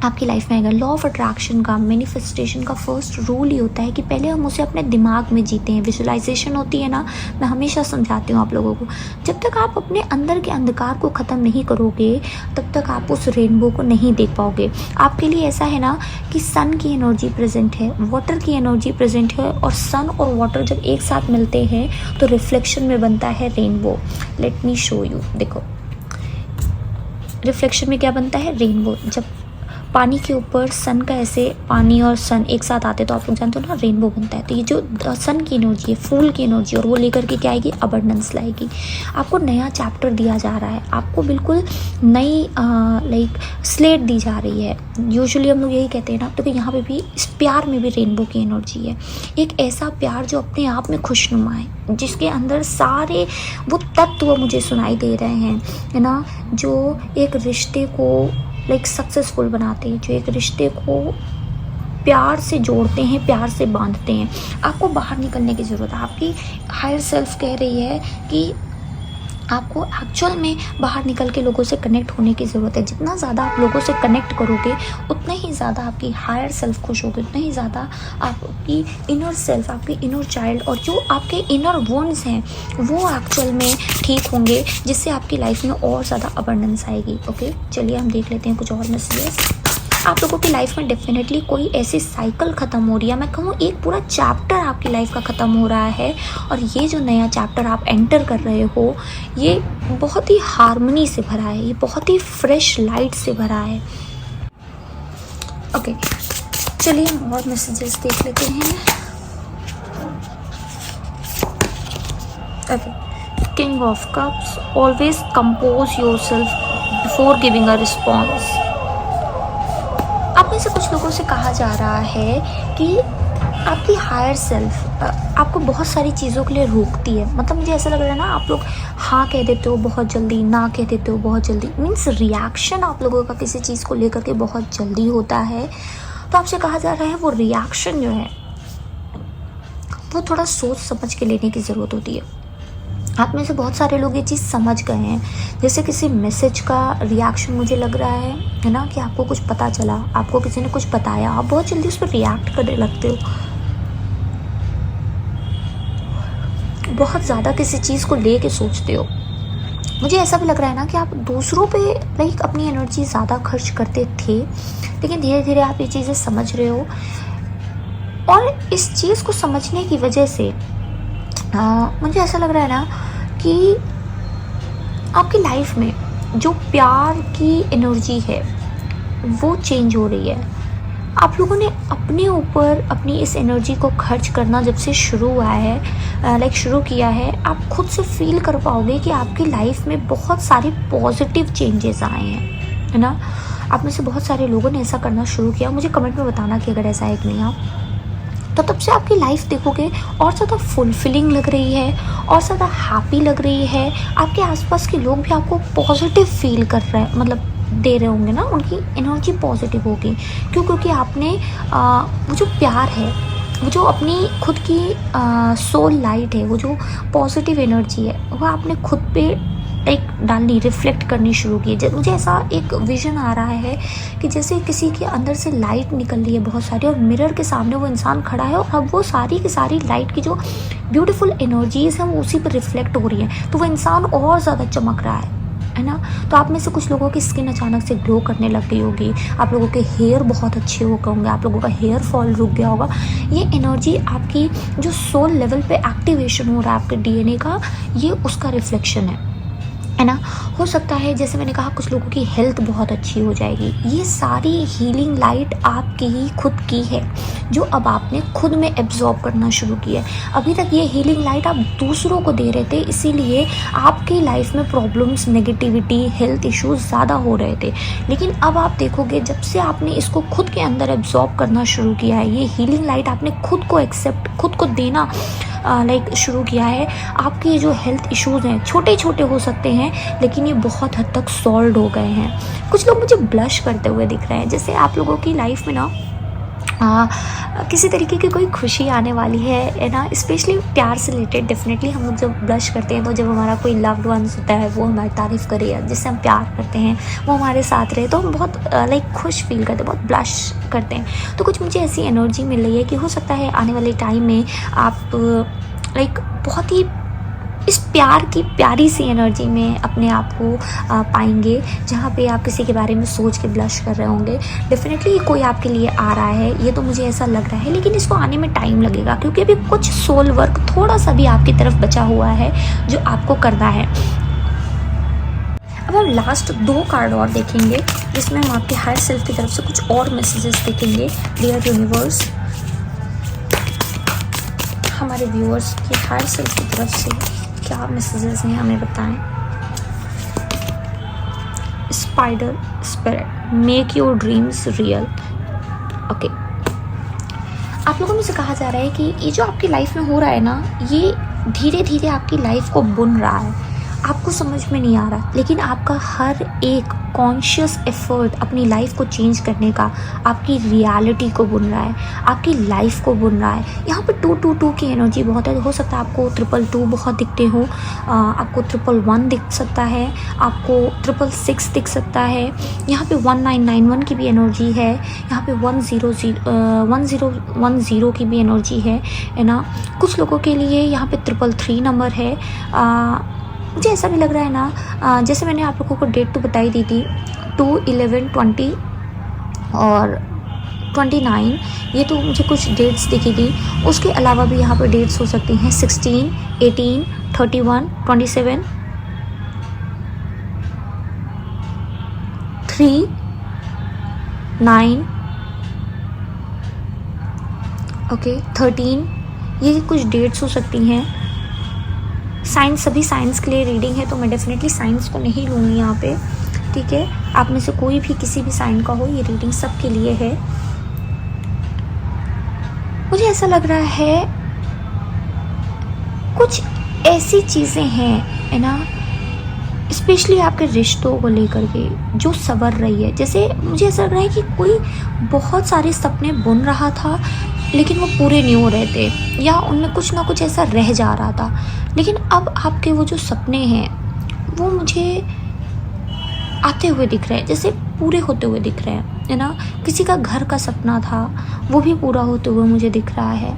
आपकी लाइफ में आएगा। लॉ ऑफ अट्रैक्शन का, मैनिफेस्टेशन का फर्स्ट रूल ही होता है कि पहले हम उसे अपने दिमाग में जीते हैं। विजुअलाइजेशन होती है ना, मैं हमेशा समझाती हूँ आप लोगों को, जब तक आप अपने अंदर के अंधकार को ख़त्म नहीं करोगे तब तक आप उस रेनबो को नहीं देख पाओगे। आपके लिए ऐसा है ना कि सन की एनर्जी प्रेजेंट है, वाटर की एनर्जी प्रेजेंट है, और सन और वाटर जब एक साथ मिलते हैं तो रिफ्लेक्शन में बनता है rainbow. Late me show you. देखो रिफ्लेक्शन में क्या बनता है, रेनबो। जब पानी के ऊपर सन का ऐसे पानी और सन एक साथ आते तो आप लोग जानते हो ना रेनबो बनता है। तो ये जो सन की एनर्जी है, फूल की एनर्जी, और वो लेकर के क्या आएगी, अबंडेंस लाएगी। आपको नया चैप्टर दिया जा रहा है, आपको बिल्कुल नई लाइक स्लेट दी जा रही है। यूजुअली हम लोग यही कहते हैं ना, तो यहाँ पे भी इस प्यार में भी रेनबो की एनर्जी है। एक ऐसा प्यार जो अपने आप में खुशनुमा है, जिसके अंदर सारे वो तत्व मुझे सुनाई दे रहे हैं, है ना, जो एक रिश्ते को लाइक सक्सेसफुल बनाते हैं, जो एक रिश्ते को प्यार से जोड़ते हैं, प्यार से बांधते हैं। आपको बाहर निकलने की ज़रूरत है। आपकी हायर सेल्फ कह रही है कि आपको एक्चुअल में बाहर निकल के लोगों से कनेक्ट होने की ज़रूरत है। जितना ज़्यादा आप लोगों से कनेक्ट करोगे उतना ही ज़्यादा आपकी हायर सेल्फ खुश होगी, उतना ही ज़्यादा आपकी इनर सेल्फ, आपके इनर चाइल्ड और जो आपके इनर वुंड्स हैं वो एक्चुअल में ठीक होंगे, जिससे आपकी लाइफ में और ज़्यादा अबंडेंस आएगी। ओके, चलिए हम देख लेते हैं कुछ और मैसेजेस। आप लोगों की लाइफ में डेफिनेटली कोई ऐसी साइकिल ख़त्म हो रही है, मैं कहूँ एक पूरा चैप्टर आपकी लाइफ का ख़त्म हो रहा है, और ये जो नया चैप्टर आप एंटर कर रहे हो ये बहुत ही हार्मनी से भरा है, ये बहुत ही फ्रेश लाइट से भरा है। ओके, चलिए हम और मैसेजेस देख लेते हैं। Okay, king of cups, always compose yourself before giving a response. आप में से कुछ लोगों से कहा जा रहा है कि आपकी हायर सेल्फ आपको बहुत सारी चीज़ों के लिए रोकती है। मतलब मुझे ऐसा लग रहा है ना, आप लोग हाँ कह देते हो बहुत जल्दी, ना कह देते हो बहुत जल्दी। मीन्स रिएक्शन आप लोगों का किसी चीज़ को लेकर के बहुत जल्दी होता है। तो आपसे कहा जा रहा है वो रिएक्शन जो है वो थोड़ा सोच समझ के लेने की ज़रूरत होती है। आप में से बहुत सारे लोग ये चीज़ समझ गए हैं। जैसे किसी मैसेज का रिएक्शन मुझे लग रहा है ना, कि आपको कुछ पता चला, आपको किसी ने कुछ बताया, आप बहुत जल्दी उस पर रिएक्ट करने लगते हो। बहुत ज़्यादा किसी चीज़ को ले के सोचते हो। मुझे ऐसा भी लग रहा है ना कि आप दूसरों पे लाइक अपनी एनर्जी ज़्यादा खर्च करते थे, लेकिन धीरे धीरे आप ये चीज़ें समझ रहे हो। और इस चीज़ को समझने की वजह से मुझे ऐसा लग रहा है ना कि आपकी लाइफ में जो प्यार की एनर्जी है वो चेंज हो रही है। आप लोगों ने अपने ऊपर अपनी इस एनर्जी को खर्च करना जब से शुरू हुआ है, शुरू किया है, आप खुद से फील कर पाओगे कि आपकी लाइफ में बहुत सारे पॉजिटिव चेंजेस आए हैं, है ना। आप में से बहुत सारे लोगों ने ऐसा करना शुरू किया। मुझे कमेंट में बताना कि अगर ऐसा है कि नहीं आप, तो तब से आपकी लाइफ देखोगे और ज़्यादा फुलफिलिंग लग रही है और ज़्यादा हैप्पी लग रही है। आपके आसपास के लोग भी आपको पॉजिटिव फील कर रहे हैं, मतलब दे रहे होंगे ना, उनकी एनर्जी पॉजिटिव होगी। क्यों? क्योंकि आपने वो जो प्यार है, वो जो अपनी खुद की सोल लाइट है, वो जो पॉजिटिव एनर्जी है वो आपने खुद पे एक डालनी, रिफ्लेक्ट करनी शुरू की। मुझे ऐसा एक विज़न आ रहा है कि जैसे किसी के अंदर से लाइट निकल रही है बहुत सारी, और मिरर के सामने वो इंसान खड़ा है, और अब वो सारी की सारी लाइट की जो ब्यूटीफुल एनर्जीज़ हैं वो उसी पर रिफ्लेक्ट हो रही है, तो वो इंसान और ज़्यादा चमक रहा है। है ना। तो आप में से कुछ लोगों की स्किन अचानक से ग्लो करने लग गई होगी, आप लोगों के हेयर बहुत अच्छे हो गए होंगे, आप लोगों का हेयर फॉल रुक गया होगा। ये एनर्जी आपकी जो सोल लेवल पे एक्टिवेशन हो रहा है आपके डीएनए का, ये उसका रिफ्लेक्शन है ना। हो सकता है जैसे मैंने कहा कुछ लोगों की हेल्थ बहुत अच्छी हो जाएगी। ये सारी हीलिंग लाइट आपकी ही खुद की है, जो अब आपने खुद में एब्जॉर्ब करना शुरू किया है। अभी तक ये हीलिंग लाइट आप दूसरों को दे रहे थे, इसीलिए आपकी लाइफ में प्रॉब्लम्स, नेगेटिविटी, हेल्थ इश्यूज ज़्यादा हो रहे थे। लेकिन अब आप देखोगे जब से आपने इसको खुद के अंदर एब्जॉर्ब करना शुरू किया है, ये हीलिंग लाइट आपने खुद को एक्सेप्ट, खुद को देना शुरू किया है, आपके जो हेल्थ इश्यूज़ हैं छोटे छोटे हो सकते हैं लेकिन ये बहुत हद तक सॉल्व हो गए हैं। कुछ लोग मुझे ब्लश करते हुए दिख रहे हैं, जैसे आप लोगों की लाइफ में ना किसी तरीके की कोई खुशी आने वाली है ना। स्पेशली प्यार से रिलेटेड डेफिनेटली हम लोग जब ब्लश करते हैं तो जब हमारा कोई लव्ड वंस होता है वो हमारी तारीफ़ करे या जिससे हम प्यार करते हैं वो हमारे साथ रहे, तो हम बहुत खुश फील करते हैं, बहुत ब्लश करते हैं। तो कुछ मुझे ऐसी एनर्जी मिल रही है कि हो सकता है आने वाले टाइम में आप बहुत ही इस प्यार की प्यारी सी एनर्जी में अपने आप को पाएंगे, जहाँ पे आप किसी के बारे में सोच के ब्लश कर रहे होंगे। डेफिनेटली कोई आपके लिए आ रहा है, ये तो मुझे ऐसा लग रहा है, लेकिन इसको आने में टाइम लगेगा क्योंकि अभी कुछ सोल वर्क थोड़ा सा भी आपकी तरफ बचा हुआ है जो आपको करना है। अब हम लास्ट 2 कार्ड और देखेंगे जिसमें हम आपके हायर सेल्फ की तरफ से कुछ और मैसेजेस देखेंगे। डियर यूनिवर्स, हमारे व्यूअर्स के हायर सेल्फ की तरफ से क्या मैसेजेस हैं हमें बताएं। Spider spirit, make your dreams real. Okay, आप लोगों में से कहा जा रहा है कि ये जो आपकी लाइफ में हो रहा है ना, ये धीरे धीरे आपकी लाइफ को बुन रहा है, आपको समझ में नहीं आ रहा, लेकिन आपका हर एक कॉन्शियस एफर्ट अपनी लाइफ को चेंज करने का आपकी रियलिटी को बुन रहा है, आपकी लाइफ को बुन रहा है। यहाँ पे 222 की एनर्जी बहुत है। हो सकता है आपको 222 बहुत दिखते हो, आपको 111 दिख सकता है, आपको 666 दिख सकता है। यहाँ पे 1991 की भी एनर्जी है, यहाँ पे 1010 की भी एनर्जी है ना। कुछ लोगों के लिए यहाँ पे 333 नंबर है। मुझे ऐसा भी लग रहा है ना, जैसे मैंने आप लोगों को डेट तो बताई दी थी 2, 11, 20 और 29, ये तो मुझे कुछ डेट्स दिखी थी। उसके अलावा भी यहाँ पर डेट्स हो सकती हैं 16, 18, 31, 27, 3, 9, ओके 13, ये कुछ डेट्स हो सकती हैं। साइंस, सभी साइंस के लिए रीडिंग है तो मैं डेफिनेटली साइंस को नहीं लूँगी यहाँ पे, ठीक है। आप में से कोई भी किसी भी साइन का हो, ये रीडिंग सबके लिए है। मुझे ऐसा लग रहा है कुछ ऐसी चीज़ें हैं, है ना, स्पेशली आपके रिश्तों को लेकर के जो संवर रही है। जैसे मुझे ऐसा लग रहा है कि कोई बहुत सारे सपने बुन रहा था लेकिन वो पूरे नहीं हो रहे थे, या उनमें कुछ ना कुछ ऐसा रह जा रहा था, लेकिन अब आपके वो जो सपने हैं वो मुझे आते हुए दिख रहे हैं, जैसे पूरे होते हुए दिख रहे हैं, है ना। किसी का घर का सपना था वो भी पूरा होते हुए मुझे दिख रहा है।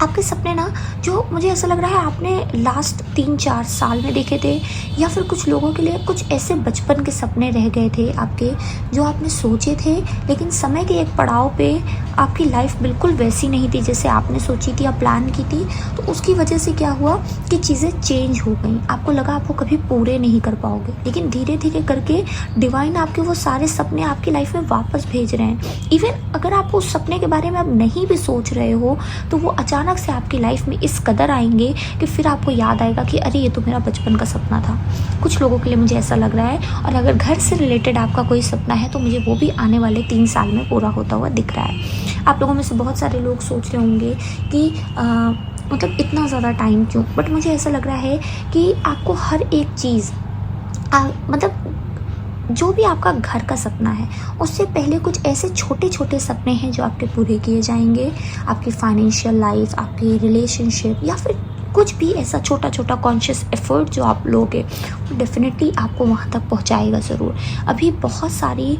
आपके सपने ना, जो मुझे ऐसा लग रहा है आपने लास्ट 3-4 साल में देखे थे, या फिर कुछ लोगों के लिए कुछ ऐसे बचपन के सपने रह गए थे आपके जो आपने सोचे थे, लेकिन समय के एक पड़ाव पे आपकी लाइफ बिल्कुल वैसी नहीं थी जैसे आपने सोची थी या प्लान की थी। तो उसकी वजह से क्या हुआ कि चीज़ें चेंज हो गई। आपको लगा आप वो कभी पूरे नहीं कर पाओगे, लेकिन धीरे धीरे करके डिवाइन आपके वो सारे सपने आपकी लाइफ में वापस भेज रहे हैं। इवन अगर आप उस सपने के बारे में अब नहीं भी सोच रहे हो तो वो अचानक से आपकी लाइफ में इस कदर आएंगे कि फिर आपको याद आएगा कि अरे ये तो मेरा बचपन का सपना था। कुछ लोगों के लिए मुझे ऐसा लग रहा है। और अगर घर से रिलेटेड आपका कोई सपना है तो मुझे वो भी आने वाले 3 साल में पूरा होता हुआ दिख रहा है। आप लोगों में से बहुत सारे लोग सोच रहे होंगे कि मतलब इतना ज़्यादा टाइम क्यों, बट मुझे ऐसा लग रहा है कि आपको हर एक चीज़ मतलब जो भी आपका घर का सपना है उससे पहले कुछ ऐसे छोटे छोटे सपने हैं जो आपके पूरे किए जाएंगे। आपकी फाइनेंशियल लाइफ, आपकी रिलेशनशिप, या फिर कुछ भी ऐसा छोटा छोटा कॉन्शियस एफर्ट जो आप लोगे वो डेफिनेटली आपको वहाँ तक पहुँचाएगा ज़रूर। अभी बहुत सारी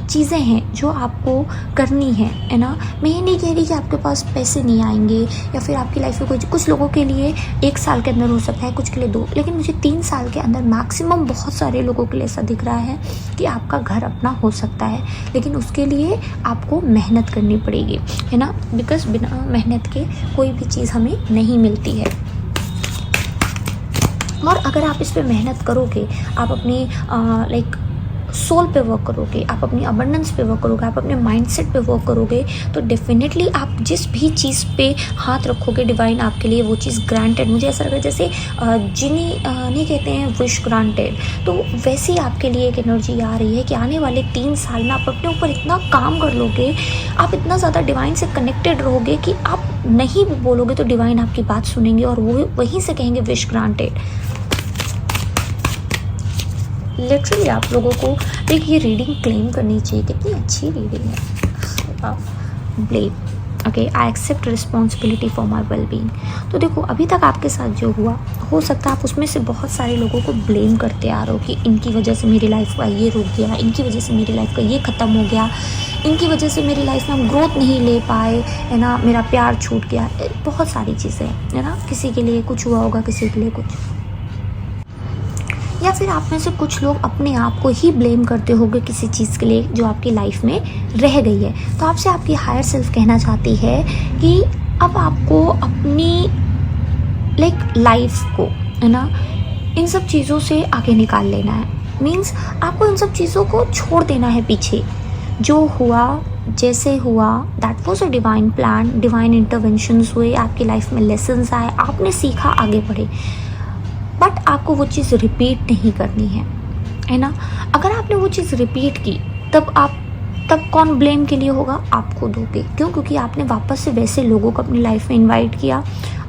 चीज़ें हैं जो आपको करनी है ना। मैं ये नहीं कह रही कि आपके पास पैसे नहीं आएंगे या फिर आपकी लाइफ में कुछ लोगों के लिए 1 साल के अंदर हो सकता है, कुछ के लिए 2, लेकिन मुझे 3 साल के अंदर मैक्सिमम बहुत सारे लोगों के लिए ऐसा दिख रहा है कि आपका घर अपना हो सकता है, लेकिन उसके लिए आपको मेहनत करनी पड़ेगी, है ना। बिकॉज बिना मेहनत के कोई भी चीज़ हमें नहीं मिलती है। और अगर आप इस पे मेहनत करोगे, आप अपनी लाइक सोल पे वर्क करोगे, आप अपनी अबंडेंस पे वर्क करोगे, आप अपने माइंडसेट पे वर्क करोगे, तो डेफिनेटली आप जिस भी चीज़ पे हाथ रखोगे डिवाइन आपके लिए वो चीज़ ग्रांटेड। मुझे ऐसा लग रहा है जैसे जिन्हीं नहीं कहते हैं विश ग्रांटेड, तो वैसे ही आपके लिए एक एनर्जी आ रही है कि आने वाले 3 साल में आप अपने ऊपर इतना काम कर लोगे, आप इतना ज़्यादा डिवाइन से कनेक्टेड रहोगे कि आप नहीं भी बोलोगे तो डिवाइन आपकी बात सुनेंगे और वो वहीं से कहेंगे विश ग्रांटेड। लिटरली आप लोगों को एक ये रीडिंग क्लेम करनी चाहिए, कितनी अच्छी रीडिंग है। Blame, okay, I accept responsibility for my wellbeing. तो देखो अभी तक आपके साथ जो हुआ, हो सकता है आप उसमें से बहुत सारे लोगों को ब्लेम करते आ रहे हो कि इनकी वजह से मेरी लाइफ का ये रुक गया, इनकी वजह से मेरी लाइफ का ये ख़त्म हो गया, इनकी वजह से मेरी लाइफ में हम ग्रोथ नहीं ले पाए, है ना, मेरा प्यार छूट गया, बहुत सारी चीज़ें, है ना। किसी के लिए कुछ हुआ होगा, किसी के लिए कुछ, या फिर आप में से कुछ लोग अपने आप को ही ब्लेम करते होंगे किसी चीज़ के लिए जो आपकी लाइफ में रह गई है। तो आपसे आपकी हायर सेल्फ कहना चाहती है कि अब आपको अपनी लाइफ को, है ना, इन सब चीज़ों से आगे निकाल लेना है। मीन्स आपको इन सब चीज़ों को छोड़ देना है पीछे। जो हुआ जैसे हुआ that was a divine plan, divine interventions हुए, आपकी लाइफ में लेसन्स आए, आपने सीखा, आगे बढ़े, बट आपको वो चीज़ रिपीट नहीं करनी है ना। अगर आपने वो चीज़ रिपीट की तब कौन ब्लेम के लिए होगा? आप खुद होगे। क्यों? क्योंकि आपने वापस से वैसे लोगों को अपनी लाइफ में इनवाइट किया,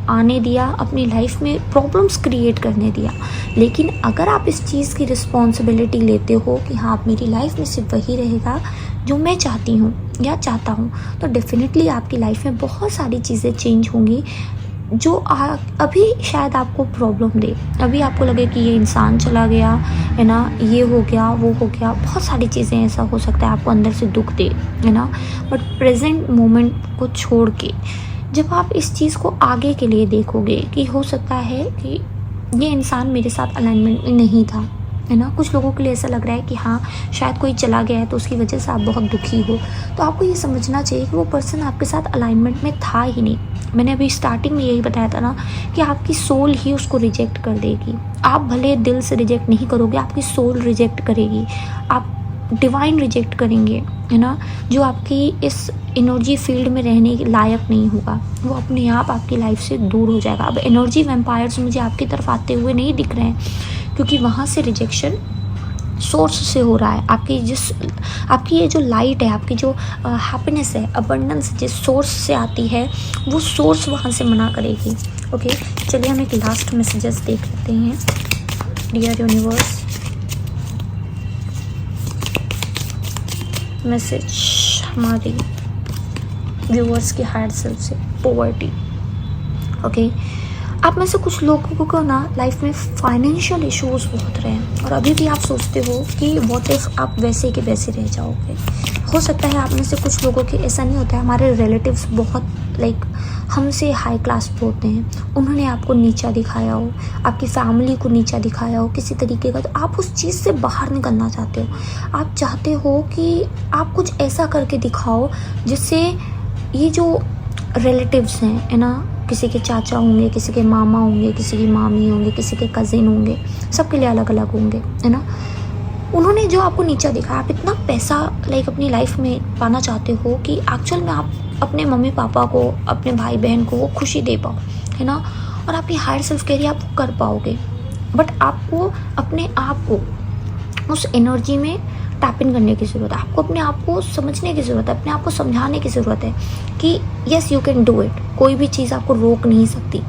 आने दिया, अपनी लाइफ में प्रॉब्लम्स क्रिएट करने दिया। लेकिन अगर आप इस चीज़ की रिस्पॉन्सिबिलिटी लेते हो कि हाँ मेरी लाइफ में सिर्फ वही रहेगा जो मैं चाहती हूँ या चाहता हूँ, तो डेफिनेटली आपकी लाइफ में बहुत सारी चीज़ें चेंज होंगी जो अभी शायद आपको प्रॉब्लम दे। अभी आपको लगे कि ये इंसान चला गया, है ना, ये हो गया, वो हो गया, बहुत सारी चीज़ें ऐसा हो सकता है आपको अंदर से दुख दे, है ना। बट प्रेजेंट मोमेंट को छोड़ के जब आप इस चीज़ को आगे के लिए देखोगे कि हो सकता है कि ये इंसान मेरे साथ अलाइनमेंट में नहीं था, है ना। कुछ लोगों के लिए ऐसा लग रहा है कि हाँ शायद कोई चला गया है तो उसकी वजह से आप बहुत दुखी हो, तो आपको ये समझना चाहिए कि वो पर्सन आपके साथ अलाइनमेंट में था ही नहीं। मैंने अभी स्टार्टिंग में यही बताया था ना कि आपकी सोल ही उसको रिजेक्ट कर देगी। आप भले दिल से रिजेक्ट नहीं करोगे, आपकी सोल रिजेक्ट करेगी, आप डिवाइन रिजेक्ट करेंगे, है ना। जो आपकी इस एनर्जी फील्ड में रहने के लायक नहीं होगा वो अपने आप आपकी लाइफ से दूर हो जाएगा। अब एनर्जी वैम्पायर्स मुझे आपकी तरफ आते हुए नहीं दिख रहे हैं क्योंकि वहाँ से रिजेक्शन सोर्स से हो रहा है। आपकी ये जो लाइट है, आपकी जो हैप्पीनेस है, अबंडेंस जिस सोर्स से आती है वो सोर्स वहाँ से मना करेगी। ओके, चलिए हम एक लास्ट मैसेजेस देख लेते हैं। डियर यूनिवर्स, मैसेज हमारी व्यूअर्स के हायर सेल्फ से, पॉवर्टी। ओके, आप में से कुछ लोगों को ना लाइफ में फाइनेंशियल इश्यूज बहुत रहे हैं और अभी भी आप सोचते हो कि व्हाट इफ आप वैसे के वैसे रह जाओगे। हो सकता है आप में से कुछ लोगों के ऐसा नहीं होता है, हमारे रिलेटिव्स बहुत हमसे हाई क्लास पे होते हैं, उन्होंने आपको नीचा दिखाया हो, आपकी फैमिली को नीचा दिखाया हो किसी तरीके का, तो आप उस चीज़ से बाहर निकलना चाहते हो। आप चाहते हो कि आप कुछ ऐसा करके दिखाओ जिससे ये जो रिलेटिव्स हैं, है ना, किसी के चाचा होंगे, किसी के मामा होंगे, किसी की मामी होंगे, किसी के कज़िन होंगे, सबके लिए अलग अलग होंगे, है ना। उन्होंने जो आपको नीचा दिखाया, आप इतना पैसा अपनी लाइफ में पाना चाहते हो कि एक्चुअल में आप अपने मम्मी पापा को, अपने भाई बहन को वो खुशी दे पाओ, है ना। और आपकी हायर सेल्फ कह रही है आप वो कर पाओगे, बट आपको अपने आप को उस एनर्जी में टैप इन करने की ज़रूरत है। आपको अपने आप को समझने की ज़रूरत है, अपने आप को समझाने की ज़रूरत है कि yes you can do it. कोई भी चीज़ आपको रोक नहीं सकती।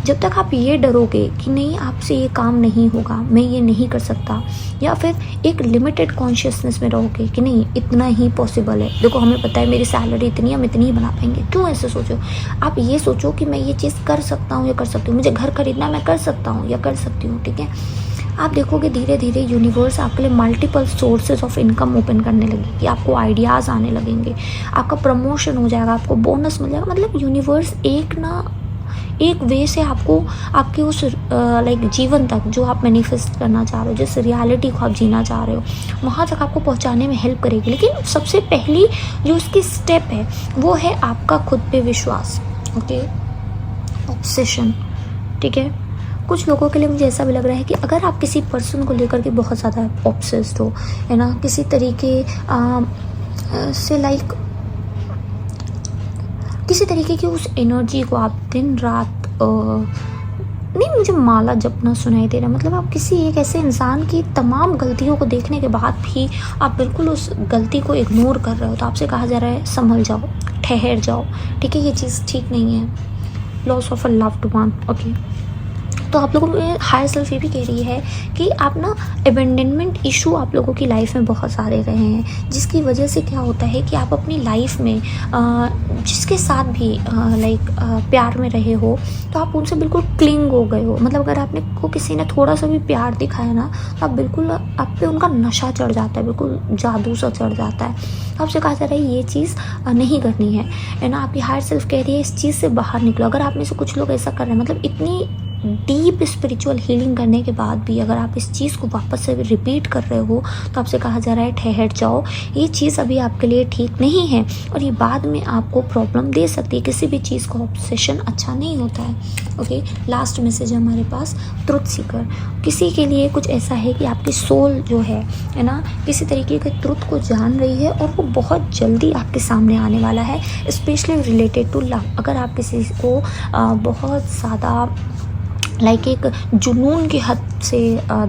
जब तक आप ये डरोगे कि नहीं आपसे ये काम नहीं होगा, मैं ये नहीं कर सकता, या फिर एक लिमिटेड कॉन्शियसनेस में रहोगे कि नहीं इतना ही पॉसिबल है, देखो हमें पता है मेरी सैलरी इतनी है, हम इतनी ही बना पाएंगे, क्यों ऐसे सोचो। आप ये सोचो कि मैं ये चीज़ कर सकता हूँ या कर सकती हूँ, मुझे घर खरीदना मैं कर सकता हूँ या कर सकती हूँ, ठीक है। आप देखोगे धीरे धीरे यूनिवर्स आपके लिए multiple sources of income open करने लगेगी, आपको आइडियाज़ आने लगेंगे, आपका प्रमोशन हो जाएगा, आपको बोनस मिल जाएगा। मतलब यूनिवर्स एक वे से आपको आपके उस लाइक जीवन तक जो आप मैनिफेस्ट करना चाह रहे हो, जिस रियलिटी को आप जीना चाह रहे हो, वहाँ तक आपको पहुँचाने में हेल्प करेगी। लेकिन सबसे पहली जो उसकी स्टेप है वो है आपका खुद पे विश्वास। ओके, ऑब्सेशन, ठीक है। कुछ लोगों के लिए मुझे ऐसा भी लग रहा है कि अगर आप किसी पर्सन को लेकर के बहुत ज़्यादा ऑब्सेस्ड हो, है ना, किसी तरीके से लाइक किसी तरीके की उस एनर्जी को आप दिन रात नहीं, मुझे माला जपना सुनाई दे रहा है। मतलब आप किसी एक ऐसे इंसान की तमाम गलतियों को देखने के बाद भी आप बिल्कुल उस गलती को इग्नोर कर रहे हो, तो आपसे कहा जा रहा है संभल जाओ, ठहर जाओ, ठीक है। ये चीज़ ठीक नहीं है। Loss of a loved one. Okay, तो आप लोगों में हायर सेल्फ ये भी कह रही है कि आप ना अबेंडनमेंट इशू आप लोगों की लाइफ में बहुत सारे रहे हैं, जिसकी वजह से क्या होता है कि आप अपनी लाइफ में जिसके साथ भी लाइक प्यार में रहे हो तो आप उनसे बिल्कुल क्लिंग हो गए हो। मतलब अगर आपने को किसी ने थोड़ा सा भी प्यार दिखाया ना तो आप बिल्कुल आप पे उनका नशा चढ़ जाता है, बिल्कुल जादू सा चढ़ जाता है। आपसे कहा जा रहा है ये चीज़ नहीं करनी है ना। आपकी हायर सेल्फ कह रही है इस चीज़ से बाहर निकलो। अगर आप में से कुछ लोग ऐसा कर रहे हैं, मतलब इतनी डीप स्पिरिचुअल हीलिंग करने के बाद भी अगर आप इस चीज़ को वापस से रिपीट कर रहे हो तो आपसे कहा जा रहा है ठहर जाओ, ये चीज़ अभी आपके लिए ठीक नहीं है और ये बाद में आपको प्रॉब्लम दे सकती है। किसी भी चीज़ का ऑब्सेशन अच्छा नहीं होता है। ओके, लास्ट मैसेज है हमारे पास, ट्रुथ सीकर। किसी के लिए कुछ ऐसा है कि आपकी सोल जो है ना, किसी तरीके के ट्रुथ को जान रही है और वो बहुत जल्दी आपके सामने आने वाला है, स्पेशली रिलेटेड टू लव। अगर आप किसी को बहुत ज़्यादा लाइक एक जुनून की हद से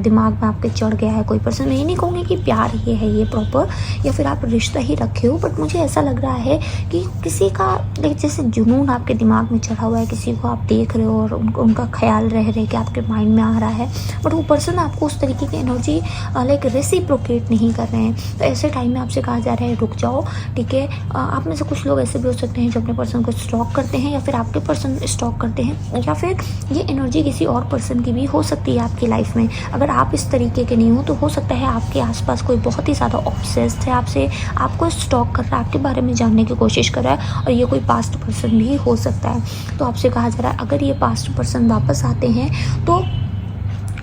दिमाग में आपके चढ़ गया है कोई पर्सन, मैं ये नहीं कहूँगी कि प्यार ही है ये प्रॉपर या फिर आप रिश्ता ही रखे हो, बट मुझे ऐसा लग रहा है कि किसी का लाइक जैसे जुनून आपके दिमाग में चढ़ा हुआ है, किसी को आप देख रहे हो और उनका ख्याल रह के आपके माइंड में आ रहा है, बट वो पर्सन आपको उस तरीके की एनर्जी लाइक रेसिप्रोकेट नहीं कर रहे हैं। तो ऐसे टाइम में आपसे कहा जा रहा है रुक जाओ, ठीक है। आप में से कुछ लोग ऐसे भी हो सकते हैं जो अपने पर्सन को स्टॉक करते हैं या फिर आपके पर्सन स्टॉक करते हैं, या फिर ये एनर्जी किसी और पर्सन की भी हो सकती है आपकी लाइफ में। अगर आप इस तरीके के नहीं हो तो हो सकता है आपके आसपास कोई बहुत ही ज़्यादा ऑब्सेस्ड है आपसे, आपको स्टॉक कर रहा है, आपके बारे में जानने की कोशिश कर रहा है, और ये कोई पास्ट पर्सन भी हो सकता है। तो आपसे कहा जा रहा है अगर ये पास्ट पर्सन वापस आते हैं तो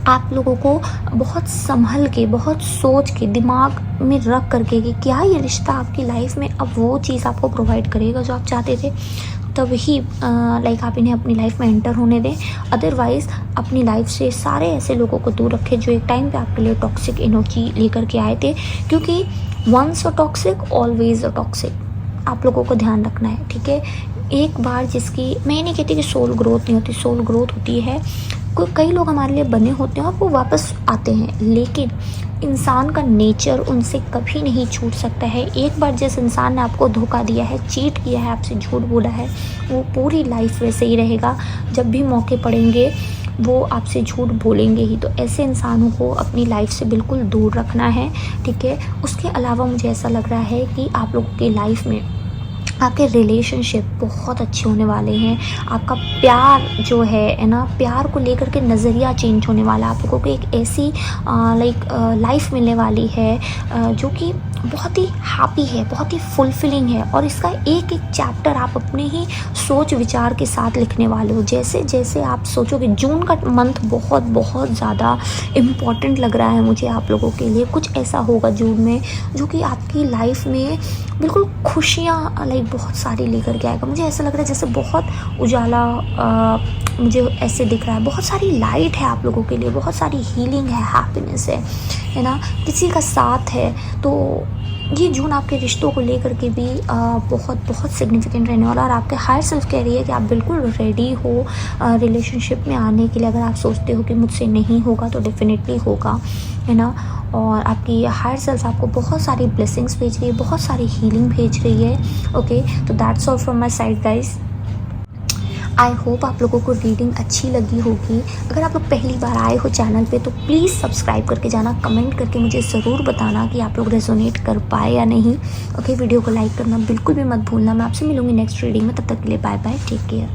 आप लोगों को बहुत संभल के, बहुत सोच के, दिमाग में रख करके कि क्या ये रिश्ता आपकी लाइफ में अब वो चीज़ आपको प्रोवाइड करेगा जो आप चाहते थे, तब ही लाइक आप इन्हें अपनी लाइफ में एंटर होने दें। अदरवाइज़ अपनी लाइफ से सारे ऐसे लोगों को दूर रखें जो एक टाइम पे आपके लिए टॉक्सिक एनर्जी लेकर के आए थे, क्योंकि once a toxic always a toxic. आप लोगों को ध्यान रखना है, ठीक है। एक बार जिसकी, मैं नहीं कहती कि सोल ग्रोथ नहीं होती, सोल ग्रोथ होती है। कई लोग हमारे लिए बने होते हैं और वो वापस आते हैं, लेकिन इंसान का नेचर उनसे कभी नहीं छूट सकता है। एक बार जिस इंसान ने आपको धोखा दिया है, चीट किया है, आपसे झूठ बोला है, वो पूरी लाइफ वैसे ही रहेगा। जब भी मौके पड़ेंगे वो आपसे झूठ बोलेंगे ही। तो ऐसे इंसानों को अपनी लाइफ से बिल्कुल दूर रखना है, ठीक है। उसके अलावा मुझे ऐसा लग रहा है कि आप लोगों की लाइफ में आपके रिलेशनशिप बहुत अच्छे होने वाले हैं। आपका प्यार जो है ना, प्यार को लेकर के नज़रिया चेंज होने वाला है। आप लोगों को एक ऐसी लाइक लाइफ मिलने वाली है जो कि बहुत ही हैप्पी है, बहुत ही फुलफिलिंग है, और इसका एक एक चैप्टर आप अपने ही सोच विचार के साथ लिखने वाले हो। जैसे जैसे आप सोचोगे, जून का मंथ बहुत बहुत ज़्यादा इम्पॉर्टेंट लग रहा है मुझे आप लोगों के लिए। कुछ ऐसा होगा जून में जो कि आपकी लाइफ में बिल्कुल खुशियाँ लाइक बहुत सारी लेकर के आएगा। मुझे ऐसा लग रहा है जैसे बहुत उजाला मुझे ऐसे दिख रहा है, बहुत सारी लाइट है आप लोगों के लिए, बहुत सारी हीलिंग है, हैप्पीनेस है ना, किसी का साथ है। तो ये जून आपके रिश्तों को लेकर के भी बहुत बहुत सिग्निफिकेंट रहने वाला। और आपके हायर सेल्फ कह रही है कि आप बिल्कुल रेडी हो रिलेशनशिप में आने के लिए। अगर आप सोचते हो कि मुझसे नहीं होगा तो डेफिनेटली होगा, है ना। और आपकी हायर सेल्फ आपको बहुत सारी ब्लेसिंग्स भेज रही है, बहुत सारी हीलिंग भेज रही है। ओके, तो that's all from my side guys. I hope आप लोगों को रीडिंग अच्छी लगी होगी। अगर आप लोग पहली बार आए हो चैनल पे तो प्लीज़ सब्सक्राइब करके जाना, कमेंट करके मुझे ज़रूर बताना कि आप लोग रेजोनेट कर पाए या नहीं। ओके, वीडियो को लाइक करना बिल्कुल भी मत भूलना। मैं आपसे मिलूंगी नेक्स्ट रीडिंग में, तब तक के लिए बाय बाय, टेक केयर।